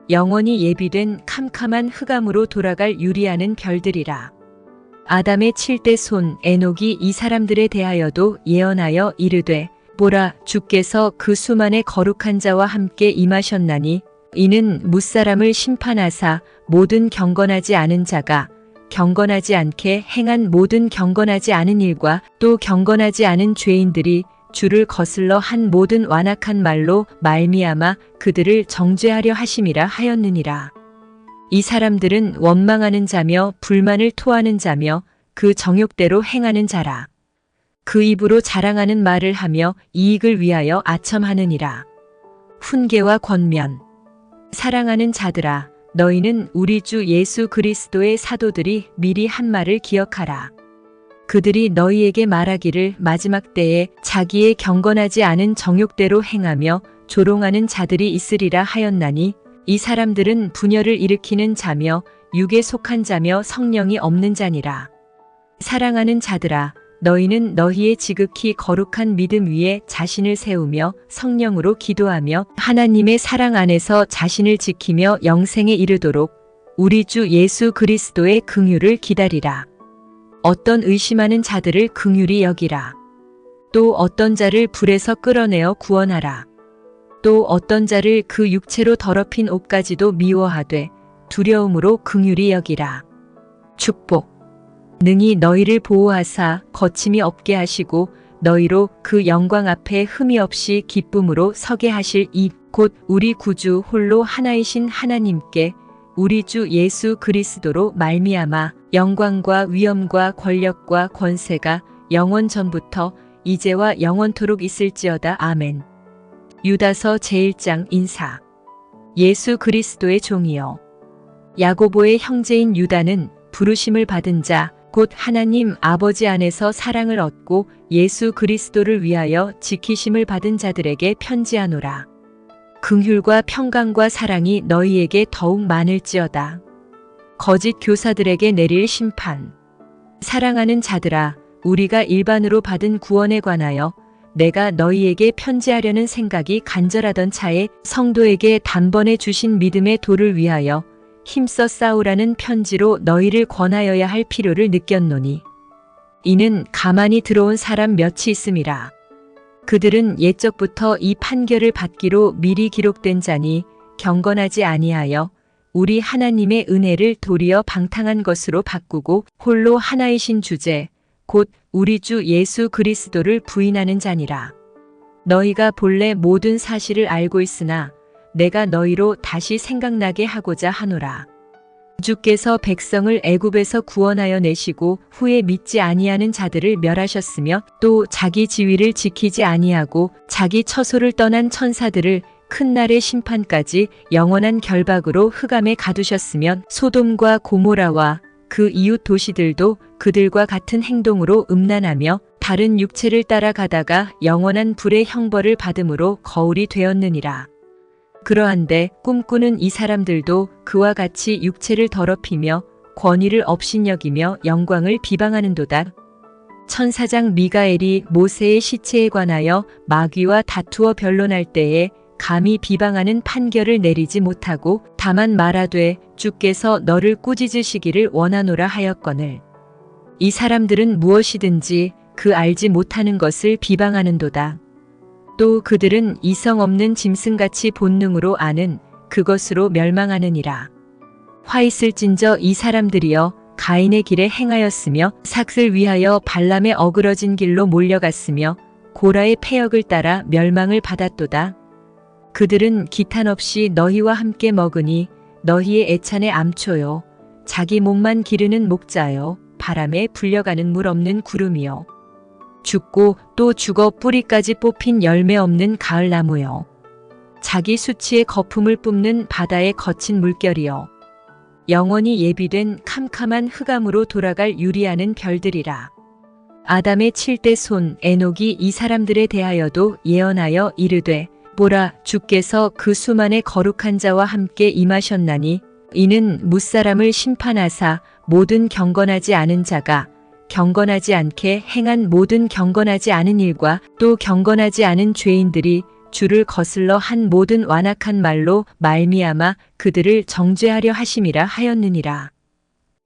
영원히 예비된 캄캄한 흑암으로 돌아갈 유리하는 별들이라. 아담의 7대 손 에녹이 이 사람들에 대하여도 예언하여 이르되 보라 주께서 그 수만의 거룩한 자와 함께 임하셨나니 이는 무사람을 심판하사 모든 경건하지 않은 자가 경건하지 않게 행한 모든 경건하지 않은 일과 또 경건하지 않은 죄인들이 주를 거슬러 한 모든 완악한 말로 말미암아 그들을 정죄하려 하심이라 하였느니라. 이 사람들은 원망하는 자며 불만을 토하는 자며 그 정욕대로 행하는 자라. 그 입으로 자랑하는 말을 하며 이익을 위하여 아첨하느니라. 훈계와 권면. 사랑하는 자들아, 너희는 우리 주 예수 그리스도의 사도들이 미리 한 말을 기억하라. 그들이 너희에게 말하기를 마지막 때에 자기의 경건하지 않은 정욕대로 행하며 조롱하는 자들이 있으리라 하였나니 이 사람들은 분열을 일으키는 자며 육에 속한 자며 성령이 없는 자니라. 사랑하는 자들아, 너희는 너희의 지극히 거룩한 믿음 위에 자신을 세우며 성령으로 기도하며 하나님의 사랑 안에서 자신을 지키며 영생에 이르도록 우리 주 예수 그리스도의 긍휼을 기다리라. 어떤 의심하는 자들을 긍휼히 여기라. 또 어떤 자를 불에서 끌어내어 구원하라. 또 어떤 자를 그 육체로 더럽힌 옷까지도 미워하되 두려움으로 긍휼히 여기라. 축복. 능히 너희를 보호하사 거침이 없게 하시고 너희로 그 영광 앞에 흠이 없이 기쁨으로 서게 하실 이 곧 우리 구주 홀로 하나이신 하나님께 우리 주 예수 그리스도로 말미암아 영광과 위엄과 권력과 권세가 영원 전부터 이제와 영원토록 있을지어다. 아멘. 유다서 제1장 인사. 예수 그리스도의 종이요 야고보의 형제인 유다는 부르심을 받은 자 곧 하나님 아버지 안에서 사랑을 얻고 예수 그리스도를 위하여 지키심을 받은 자들에게 편지하노라. 긍휼과 평강과 사랑이 너희에게 더욱 많을지어다. 거짓 교사들에게 내릴 심판. 사랑하는 자들아, 우리가 일반으로 받은 구원에 관하여 내가 너희에게 편지하려는 생각이 간절하던 차에 성도에게 단번에 주신 믿음의 도를 위하여 힘써 싸우라는 편지로 너희를 권하여야 할 필요를 느꼈노니 이는 가만히 들어온 사람 몇이 있음이라. 그들은 옛적부터 이 판결을 받기로 미리 기록된 자니 경건하지 아니하여 우리 하나님의 은혜를 도리어 방탕한 것으로 바꾸고 홀로 하나이신 주제 곧 우리 주 예수 그리스도를 부인하는 자니라. 너희가 본래 모든 사실을 알고 있으나 내가 너희로 다시 생각나게 하고자 하노라. 주께서 백성을 애굽에서 구원하여 내시고 후에 믿지 아니하는 자들을 멸하셨으며 또 자기 지위를 지키지 아니하고 자기 처소를 떠난 천사들을 큰 날의 심판까지 영원한 결박으로 흑암에 가두셨으며 소돔과 고모라와 그 이웃 도시들도 그들과 같은 행동으로 음란하며 다른 육체를 따라가다가 영원한 불의 형벌을 받음으로 거울이 되었느니라. 그러한데 꿈꾸는 이 사람들도 그와 같이 육체를 더럽히며 권위를 업신여기며 영광을 비방하는도다. 천사장 미가엘이 모세의 시체에 관하여 마귀와 다투어 변론할 때에 감히 비방하는 판결을 내리지 못하고 다만 말하되 주께서 너를 꾸짖으시기를 원하노라 하였거늘. 이 사람들은 무엇이든지 그 알지 못하는 것을 비방하는도다. 또 그들은 이성 없는 짐승같이 본능으로 아는 그것으로 멸망하느니라. 화 있을진저 이 사람들이여 가인의 길에 행하였으며 삭을 위하여 발람의 어그러진 길로 몰려갔으며 고라의 패역을 따라 멸망을 받았도다. 그들은 기탄 없이 너희와 함께 먹으니 너희의 애찬의 암초요 자기 목만 기르는 목자요 바람에 불려가는 물 없는 구름이요 죽고 또 죽어 뿌리까지 뽑힌 열매 없는 가을나무요 자기 수치의 거품을 뿜는 바다의 거친 물결이요 영원히 예비된 캄캄한 흑암으로 돌아갈 유리하는 별들이라. 아담의 7대 손 에녹이 이 사람들에 대하여도 예언하여 이르되 보라 주께서 그 수만의 거룩한 자와 함께 임하셨나니 이는 무사람을 심판하사 모든 경건하지 않은 자가 경건하지 않게 행한 모든 경건하지 않은 일과 또 경건하지 않은 죄인들이 주를 거슬러 한 모든 완악한 말로 말미암아 그들을 정죄하려 하심이라 하였느니라.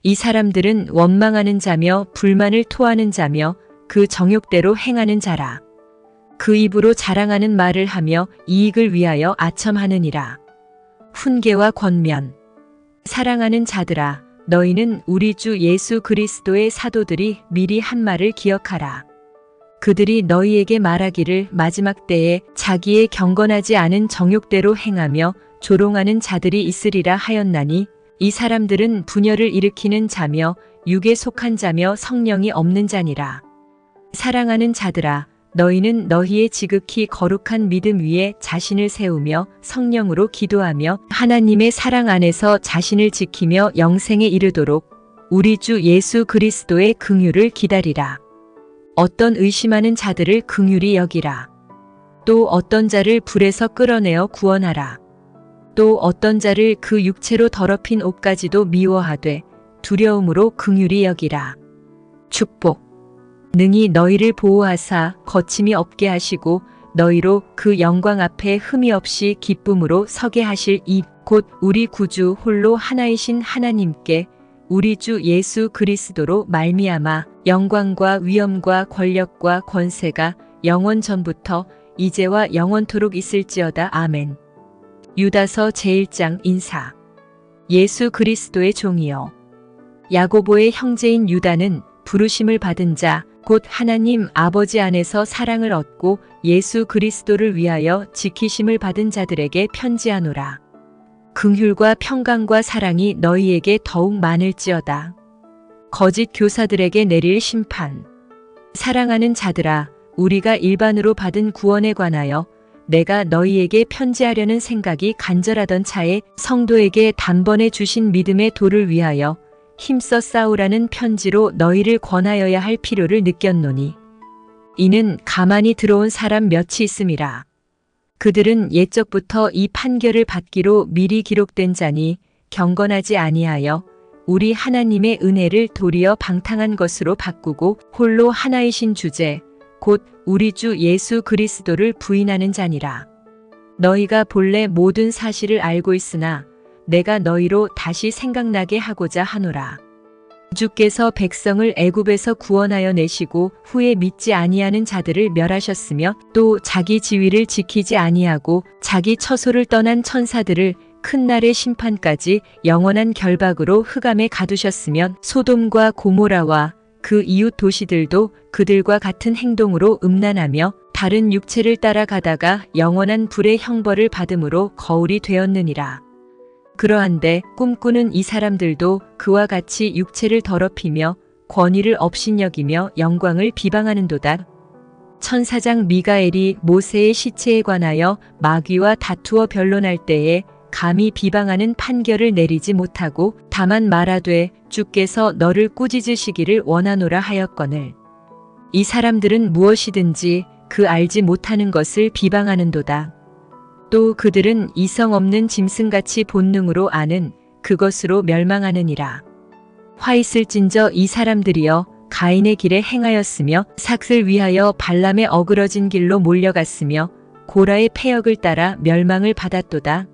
이 사람들은 원망하는 자며 불만을 토하는 자며 그 정욕대로 행하는 자라. 그 입으로 자랑하는 말을 하며 이익을 위하여 아첨하느니라. 훈계와 권면. 사랑하는 자들아, 너희는 우리 주 예수 그리스도의 사도들이 미리 한 말을 기억하라. 그들이 너희에게 말하기를 마지막 때에 자기의 경건하지 않은 정욕대로 행하며 조롱하는 자들이 있으리라 하였나니 이 사람들은 분열을 일으키는 자며 육에 속한 자며 성령이 없는 자니라. 사랑하는 자들아, 너희는 너희의 지극히 거룩한 믿음 위에 자신을 세우며 성령으로 기도하며 하나님의 사랑 안에서 자신을 지키며 영생에 이르도록 우리 주 예수 그리스도의 긍휼을 기다리라. 어떤 의심하는 자들을 긍휼히 여기라. 또 어떤 자를 불에서 끌어내어 구원하라. 또 어떤 자를 그 육체로 더럽힌 옷까지도 미워하되 두려움으로 긍휼히 여기라. 축복. 능히 너희를 보호하사 거침이 없게 하시고 너희로 그 영광 앞에 흠이 없이 기쁨으로 서게 하실 이 곧 우리 구주 홀로 하나이신 하나님께 우리 주 예수 그리스도로 말미암아 영광과 위엄과 권력과 권세가 영원 전부터 이제와 영원토록 있을지어다. 아멘. 유다서 제1장 인사. 예수 그리스도의 종이요. 야고보의 형제인 유다는 부르심을 받은 자, 곧 하나님 아버지 안에서 사랑을 얻고 예수 그리스도를 위하여 지키심을 받은 자들에게 편지하노라. 긍휼과 평강과 사랑이 너희에게 더욱 많을지어다. 거짓 교사들에게 내릴 심판. 사랑하는 자들아, 우리가 일반으로 받은 구원에 관하여 내가 너희에게 편지하려는 생각이 간절하던 차에 성도에게 단번에 주신 믿음의 도를 위하여 힘써 싸우라는 편지로 너희를 권하여야 할 필요를 느꼈노니, 이는 가만히 들어온 사람 몇이 있음이라. 그들은 옛적부터 이 판결을 받기로 미리 기록된 자니 경건하지 아니하여 우리 하나님의 은혜를 도리어 방탕한 것으로 바꾸고 홀로 하나이신 주제 곧 우리 주 예수 그리스도를 부인하는 자니라. 너희가 본래 모든 사실을 알고 있으나 내가 너희로 다시 생각나게 하고자 하노라. 주께서 백성을 애굽에서 구원하여 내시고 후에 믿지 아니하는 자들을 멸하셨으며 또 자기 지위를 지키지 아니하고 자기 처소를 떠난 천사들을 큰 날의 심판까지 영원한 결박으로 흑암에 가두셨으면 소돔과 고모라와 그 이웃 도시들도 그들과 같은 행동으로 음란하며 다른 육체를 따라가다가 영원한 불의 형벌을 받음으로 거울이 되었느니라. 그러한데 꿈꾸는 이 사람들도 그와 같이 육체를 더럽히며 권위를 업신여기며 영광을 비방하는도다. 천사장 미가엘이 모세의 시체에 관하여 마귀와 다투어 변론할 때에 감히 비방하는 판결을 내리지 못하고 다만 말하되 주께서 너를 꾸짖으시기를 원하노라 하였거늘. 이 사람들은 무엇이든지 그 알지 못하는 것을 비방하는도다. 또 그들은 이성 없는 짐승같이 본능으로 아는 그것으로 멸망하느니라. 화 있을진저 이 사람들이여 가인의 길에 행하였으며 삭을 위하여 발람의 어그러진 길로 몰려갔으며 고라의 패역을 따라 멸망을 받았도다.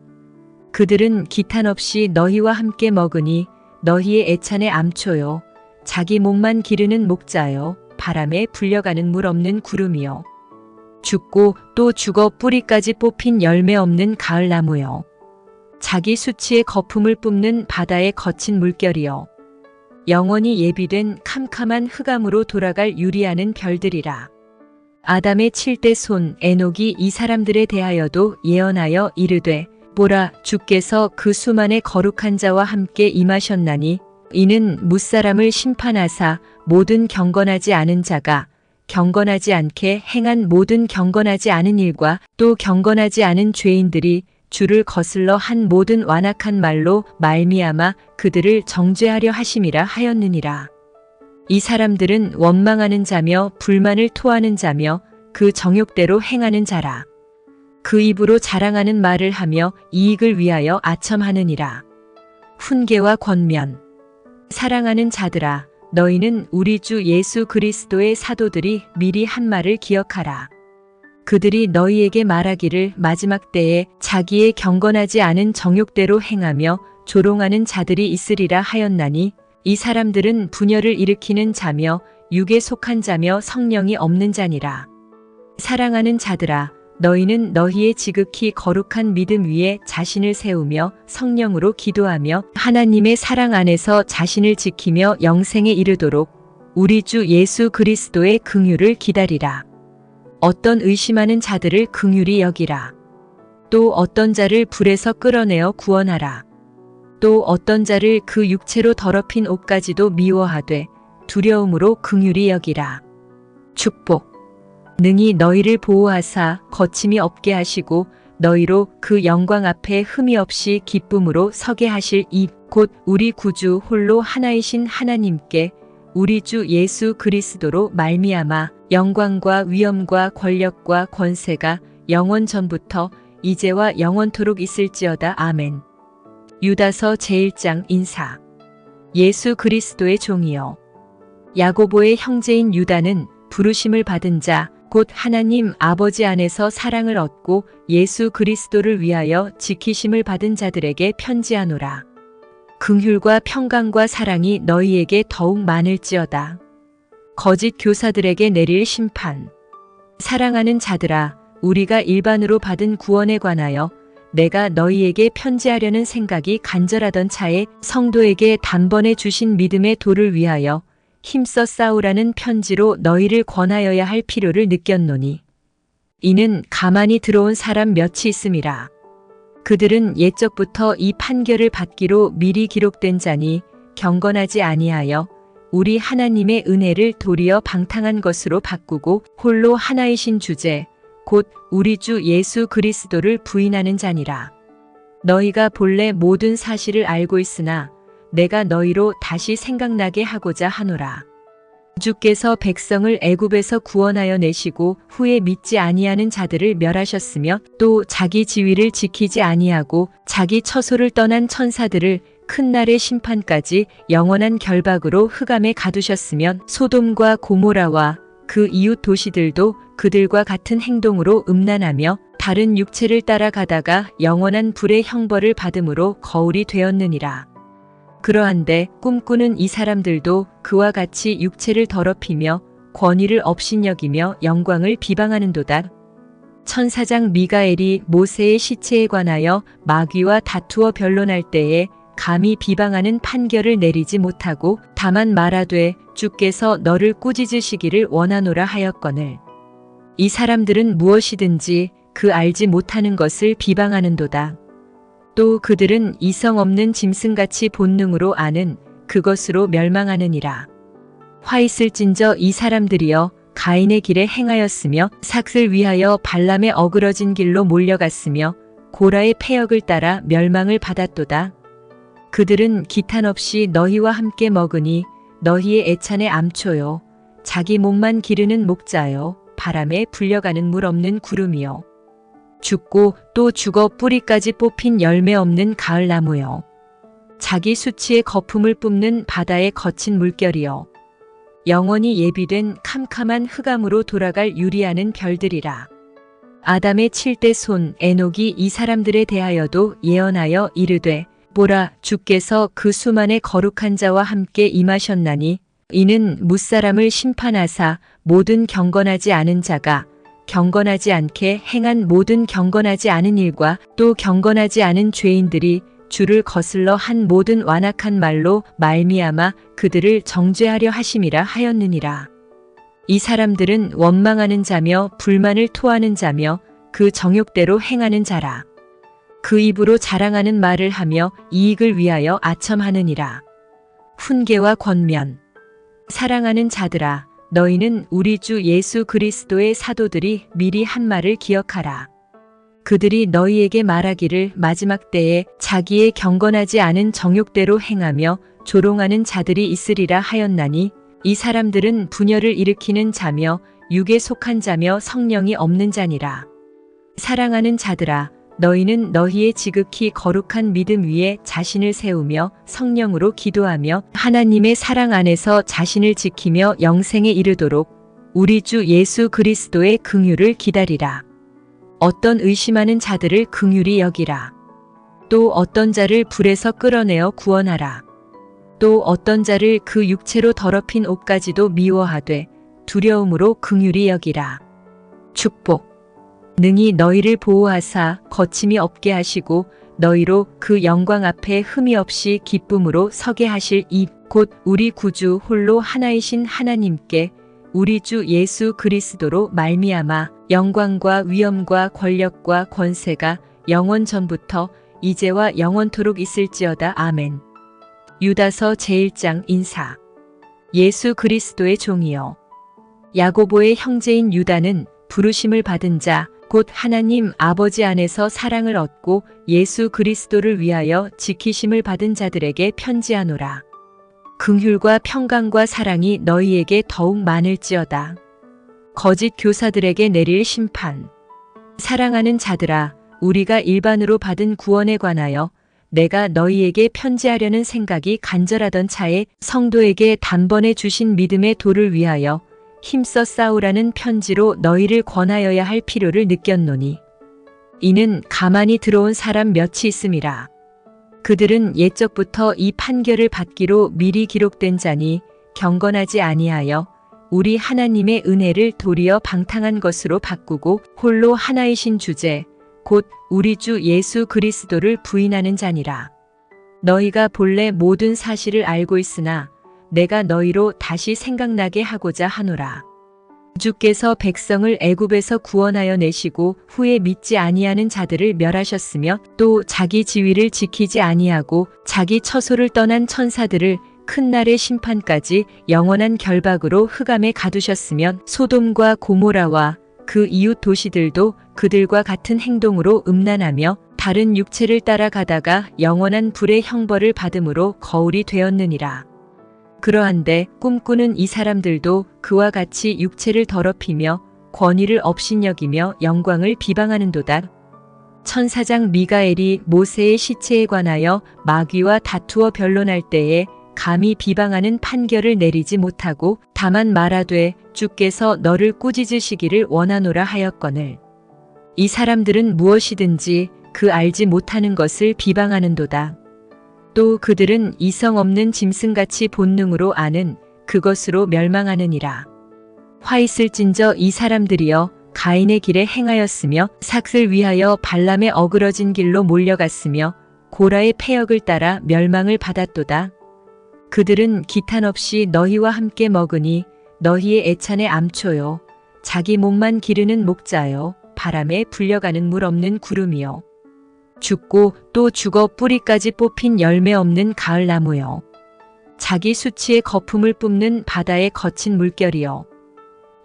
그들은 기탄 없이 너희와 함께 먹으니 너희의 애찬의 암초요 자기 목만 기르는 목자요 바람에 불려가는 물 없는 구름이요 죽고 또 죽어 뿌리까지 뽑힌 열매 없는 가을나무요 자기 수치의 거품을 뿜는 바다의 거친 물결이요 영원히 예비된 캄캄한 흑암으로 돌아갈 유리하는 별들이라. 아담의 7대 손 에녹이 이 사람들에 대하여도 예언하여 이르되 보라 주께서 그 수만의 거룩한 자와 함께 임하셨나니 이는 뭇사람을 심판하사 모든 경건하지 않은 자가 경건하지 않게 행한 모든 경건하지 않은 일과 또 경건하지 않은 죄인들이 주를 거슬러 한 모든 완악한 말로 말미암아 그들을 정죄하려 하심이라 하였느니라. 이 사람들은 원망하는 자며 불만을 토하는 자며 그 정욕대로 행하는 자라. 그 입으로 자랑하는 말을 하며 이익을 위하여 아첨하느니라. 훈계와 권면. 사랑하는 자들아, 너희는 우리 주 예수 그리스도의 사도들이 미리 한 말을 기억하라. 그들이 너희에게 말하기를 마지막 때에 자기의 경건하지 않은 정욕대로 행하며 조롱하는 자들이 있으리라 하였나니 이 사람들은 분열을 일으키는 자며 육에 속한 자며 성령이 없는 자니라. 사랑하는 자들아, 너희는 너희의 지극히 거룩한 믿음 위에 자신을 세우며 성령으로 기도하며 하나님의 사랑 안에서 자신을 지키며 영생에 이르도록 우리 주 예수 그리스도의 긍휼을 기다리라. 어떤 의심하는 자들을 긍휼히 여기라. 또 어떤 자를 불에서 끌어내어 구원하라. 또 어떤 자를 그 육체로 더럽힌 옷까지도 미워하되 두려움으로 긍휼히 여기라. 축복. 능히 너희를 보호하사 거침이 없게 하시고 너희로 그 영광 앞에 흠이 없이 기쁨으로 서게 하실 이 곧 우리 구주 홀로 하나이신 하나님께 우리 주 예수 그리스도로 말미암아 영광과 위엄과 권력과 권세가 영원 전부터 이제와 영원토록 있을지어다. 아멘. 유다서 제1장 인사. 예수 그리스도의 종이요. 야고보의 형제인 유다는 부르심을 받은 자, 곧 하나님 아버지 안에서 사랑을 얻고 예수 그리스도를 위하여 지키심을 받은 자들에게 편지하노라. 긍휼과 평강과 사랑이 너희에게 더욱 많을지어다. 거짓 교사들에게 내릴 심판. 사랑하는 자들아, 우리가 일반으로 받은 구원에 관하여 내가 너희에게 편지하려는 생각이 간절하던 차에 성도에게 단번에 주신 믿음의 도를 위하여 힘써 싸우라는 편지로 너희를 권하여야 할 필요를 느꼈노니 이는 가만히 들어온 사람 몇이 있음이라. 그들은 옛적부터 이 판결을 받기로 미리 기록된 자니 경건하지 아니하여 우리 하나님의 은혜를 도리어 방탕한 것으로 바꾸고 홀로 하나이신 주제 곧 우리 주 예수 그리스도를 부인하는 자니라. 너희가 본래 모든 사실을 알고 있으나 내가 너희로 다시 생각나게 하고자 하노라. 주께서 백성을 애굽에서 구원하여 내시고 후에 믿지 아니하는 자들을 멸하셨으며 또 자기 지위를 지키지 아니하고 자기 처소를 떠난 천사들을 큰 날의 심판까지 영원한 결박으로 흑암에 가두셨으면 소돔과 고모라와 그 이웃 도시들도 그들과 같은 행동으로 음란하며 다른 육체를 따라가다가 영원한 불의 형벌을 받음으로 거울이 되었느니라. 그러한데 꿈꾸는 이 사람들도 그와 같이 육체를 더럽히며 권위를 업신여기며 영광을 비방하는도다. 천사장 미가엘이 모세의 시체에 관하여 마귀와 다투어 변론할 때에 감히 비방하는 판결을 내리지 못하고 다만 말하되 주께서 너를 꾸짖으시기를 원하노라 하였거늘 이 사람들은 무엇이든지 그 알지 못하는 것을 비방하는도다. 또 그들은 이성 없는 짐승같이 본능으로 아는 그것으로 멸망하느니라. 화 있을진저 이 사람들이여 가인의 길에 행하였으며 삭을 위하여 발람의 어그러진 길로 몰려갔으며 고라의 패역을 따라 멸망을 받았도다. 그들은 기탄 없이 너희와 함께 먹으니 너희의 애찬의 암초요 자기 몸만 기르는 목자요 바람에 불려가는 물 없는 구름이요 죽고 또 죽어 뿌리까지 뽑힌 열매 없는 가을나무요 자기 수치의 거품을 뿜는 바다의 거친 물결이요 영원히 예비된 캄캄한 흑암으로 돌아갈 유리하는 별들이라. 아담의 7대 손 에녹이 이 사람들에 대하여도 예언하여 이르되 보라 주께서 그 수만의 거룩한 자와 함께 임하셨나니 이는 뭇사람을 심판하사 모든 경건하지 않은 자가 경건하지 않게 행한 모든 경건하지 않은 일과 또 경건하지 않은 죄인들이 주를 거슬러 한 모든 완악한 말로 말미암아 그들을 정죄하려 하심이라 하였느니라. 이 사람들은 원망하는 자며 불만을 토하는 자며 그 정욕대로 행하는 자라. 그 입으로 자랑하는 말을 하며 이익을 위하여 아첨하느니라. 훈계와 권면. 사랑하는 자들아, 너희는 우리 주 예수 그리스도의 사도들이 미리 한 말을 기억하라. 그들이 너희에게 말하기를 마지막 때에 자기의 경건하지 않은 정욕대로 행하며 조롱하는 자들이 있으리라 하였나니 이 사람들은 분열을 일으키는 자며 육에 속한 자며 성령이 없는 자니라. 사랑하는 자들아, 너희는 너희의 지극히 거룩한 믿음 위에 자신을 세우며 성령으로 기도하며 하나님의 사랑 안에서 자신을 지키며 영생에 이르도록 우리 주 예수 그리스도의 긍휼을 기다리라. 어떤 의심하는 자들을 긍휼히 여기라. 또 어떤 자를 불에서 끌어내어 구원하라. 또 어떤 자를 그 육체로 더럽힌 옷까지도 미워하되 두려움으로 긍휼히 여기라. 축복. 능히 너희를 보호하사 거침이 없게 하시고 너희로 그 영광 앞에 흠이 없이 기쁨으로 서게 하실 이 곧 우리 구주 홀로 하나이신 하나님께 우리 주 예수 그리스도로 말미암아 영광과 위엄과 권력과 권세가 영원 전부터 이제와 영원토록 있을지어다. 아멘. 유다서 제1장 인사. 예수 그리스도의 종이요 야고보의 형제인 유다는 부르심을 받은 자 곧 하나님 아버지 안에서 사랑을 얻고 예수 그리스도를 위하여 지키심을 받은 자들에게 편지하노라. 긍휼과 평강과 사랑이 너희에게 더욱 많을지어다. 거짓 교사들에게 내릴 심판. 사랑하는 자들아, 우리가 일반으로 받은 구원에 관하여 내가 너희에게 편지하려는 생각이 간절하던 차에 성도에게 단번에 주신 믿음의 도를 위하여 힘써 싸우라는 편지로 너희를 권하여야 할 필요를 느꼈노니 이는 가만히 들어온 사람 몇이 있음이라. 그들은 옛적부터 이 판결을 받기로 미리 기록된 자니 경건하지 아니하여 우리 하나님의 은혜를 도리어 방탕한 것으로 바꾸고 홀로 하나이신 주제 곧 우리 주 예수 그리스도를 부인하는 자니라. 너희가 본래 모든 사실을 알고 있으나 내가 너희로 다시 생각나게 하고자 하노라. 주께서 백성을 애굽에서 구원하여 내시고 후에 믿지 아니하는 자들을 멸하셨으며 또 자기 지위를 지키지 아니하고 자기 처소를 떠난 천사들을 큰 날의 심판까지 영원한 결박으로 흑암에 가두셨으면 소돔과 고모라와 그 이웃 도시들도 그들과 같은 행동으로 음란하며 다른 육체를 따라가다가 영원한 불의 형벌을 받음으로 거울이 되었느니라. 그러한데 꿈꾸는 이 사람들도 그와 같이 육체를 더럽히며 권위를 업신여기며 영광을 비방하는도다. 천사장 미가엘이 모세의 시체에 관하여 마귀와 다투어 변론할 때에 감히 비방하는 판결을 내리지 못하고 다만 말하되 주께서 너를 꾸짖으시기를 원하노라 하였거늘. 이 사람들은 무엇이든지 그 알지 못하는 것을 비방하는도다. 또 그들은 이성 없는 짐승같이 본능으로 아는 그것으로 멸망하느니라. 화 있을진저 이 사람들이여 가인의 길에 행하였으며 삭을 위하여 발람의 어그러진 길로 몰려갔으며 고라의 패역을 따라 멸망을 받았도다. 그들은 기탄 없이 너희와 함께 먹으니 너희의 애찬의 암초요 자기 몸만 기르는 목자요 바람에 불려가는 물 없는 구름이요 죽고 또 죽어 뿌리까지 뽑힌 열매 없는 가을나무요 자기 수치의 거품을 뿜는 바다의 거친 물결이요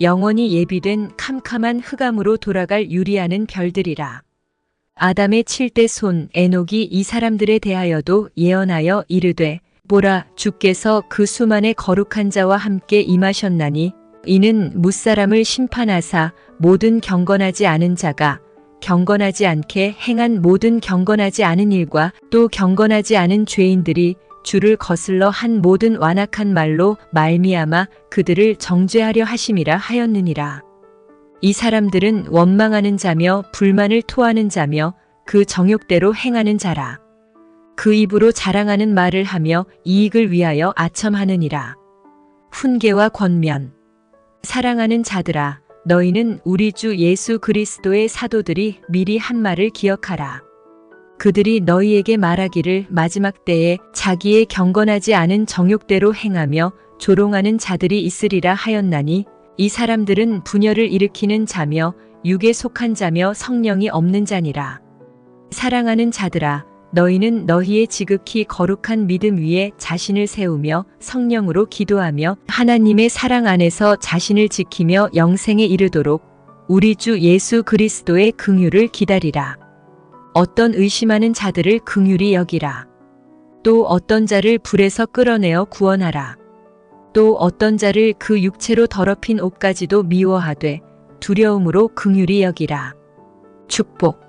영원히 예비된 캄캄한 흑암으로 돌아갈 유리하는 별들이라. 아담의 7대 손 에녹이 이 사람들에 대하여도 예언하여 이르되 보라 주께서 그 수만의 거룩한 자와 함께 임하셨나니 이는 뭇사람을 심판하사 모든 경건하지 않은 자가 경건하지 않게 행한 모든 경건하지 않은 일과 또 경건하지 않은 죄인들이 주를 거슬러 한 모든 완악한 말로 말미암아 그들을 정죄하려 하심이라 하였느니라. 이 사람들은 원망하는 자며 불만을 토하는 자며 그 정욕대로 행하는 자라. 그 입으로 자랑하는 말을 하며 이익을 위하여 아첨하느니라. 훈계와 권면. 사랑하는 자들아, 너희는 우리 주 예수 그리스도의 사도들이 미리 한 말을 기억하라. 그들이 너희에게 말하기를 마지막 때에 자기의 경건하지 않은 정욕대로 행하며 조롱하는 자들이 있으리라 하였나니 이 사람들은 분열을 일으키는 자며 육에 속한 자며 성령이 없는 자니라. 사랑하는 자들아, 너희는 너희의 지극히 거룩한 믿음 위에 자신을 세우며 성령으로 기도하며 하나님의 사랑 안에서 자신을 지키며 영생에 이르도록 우리 주 예수 그리스도의 긍휼을 기다리라. 어떤 의심하는 자들을 긍휼히 여기라. 또 어떤 자를 불에서 끌어내어 구원하라. 또 어떤 자를 그 육체로 더럽힌 옷까지도 미워하되 두려움으로 긍휼히 여기라. 축복.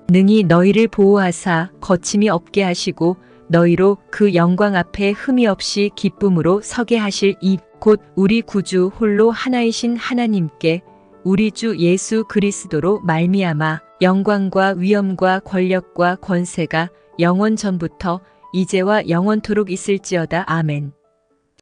능히 너희를 보호하사 거침이 없게 하시고 너희로 그 영광 앞에 흠이 없이 기쁨으로 서게 하실 이 곧 우리 구주 홀로 하나이신 하나님께 우리 주 예수 그리스도로 말미암아 영광과 위엄과 권력과 권세가 영원 전부터 이제와 영원토록 있을지어다. 아멘.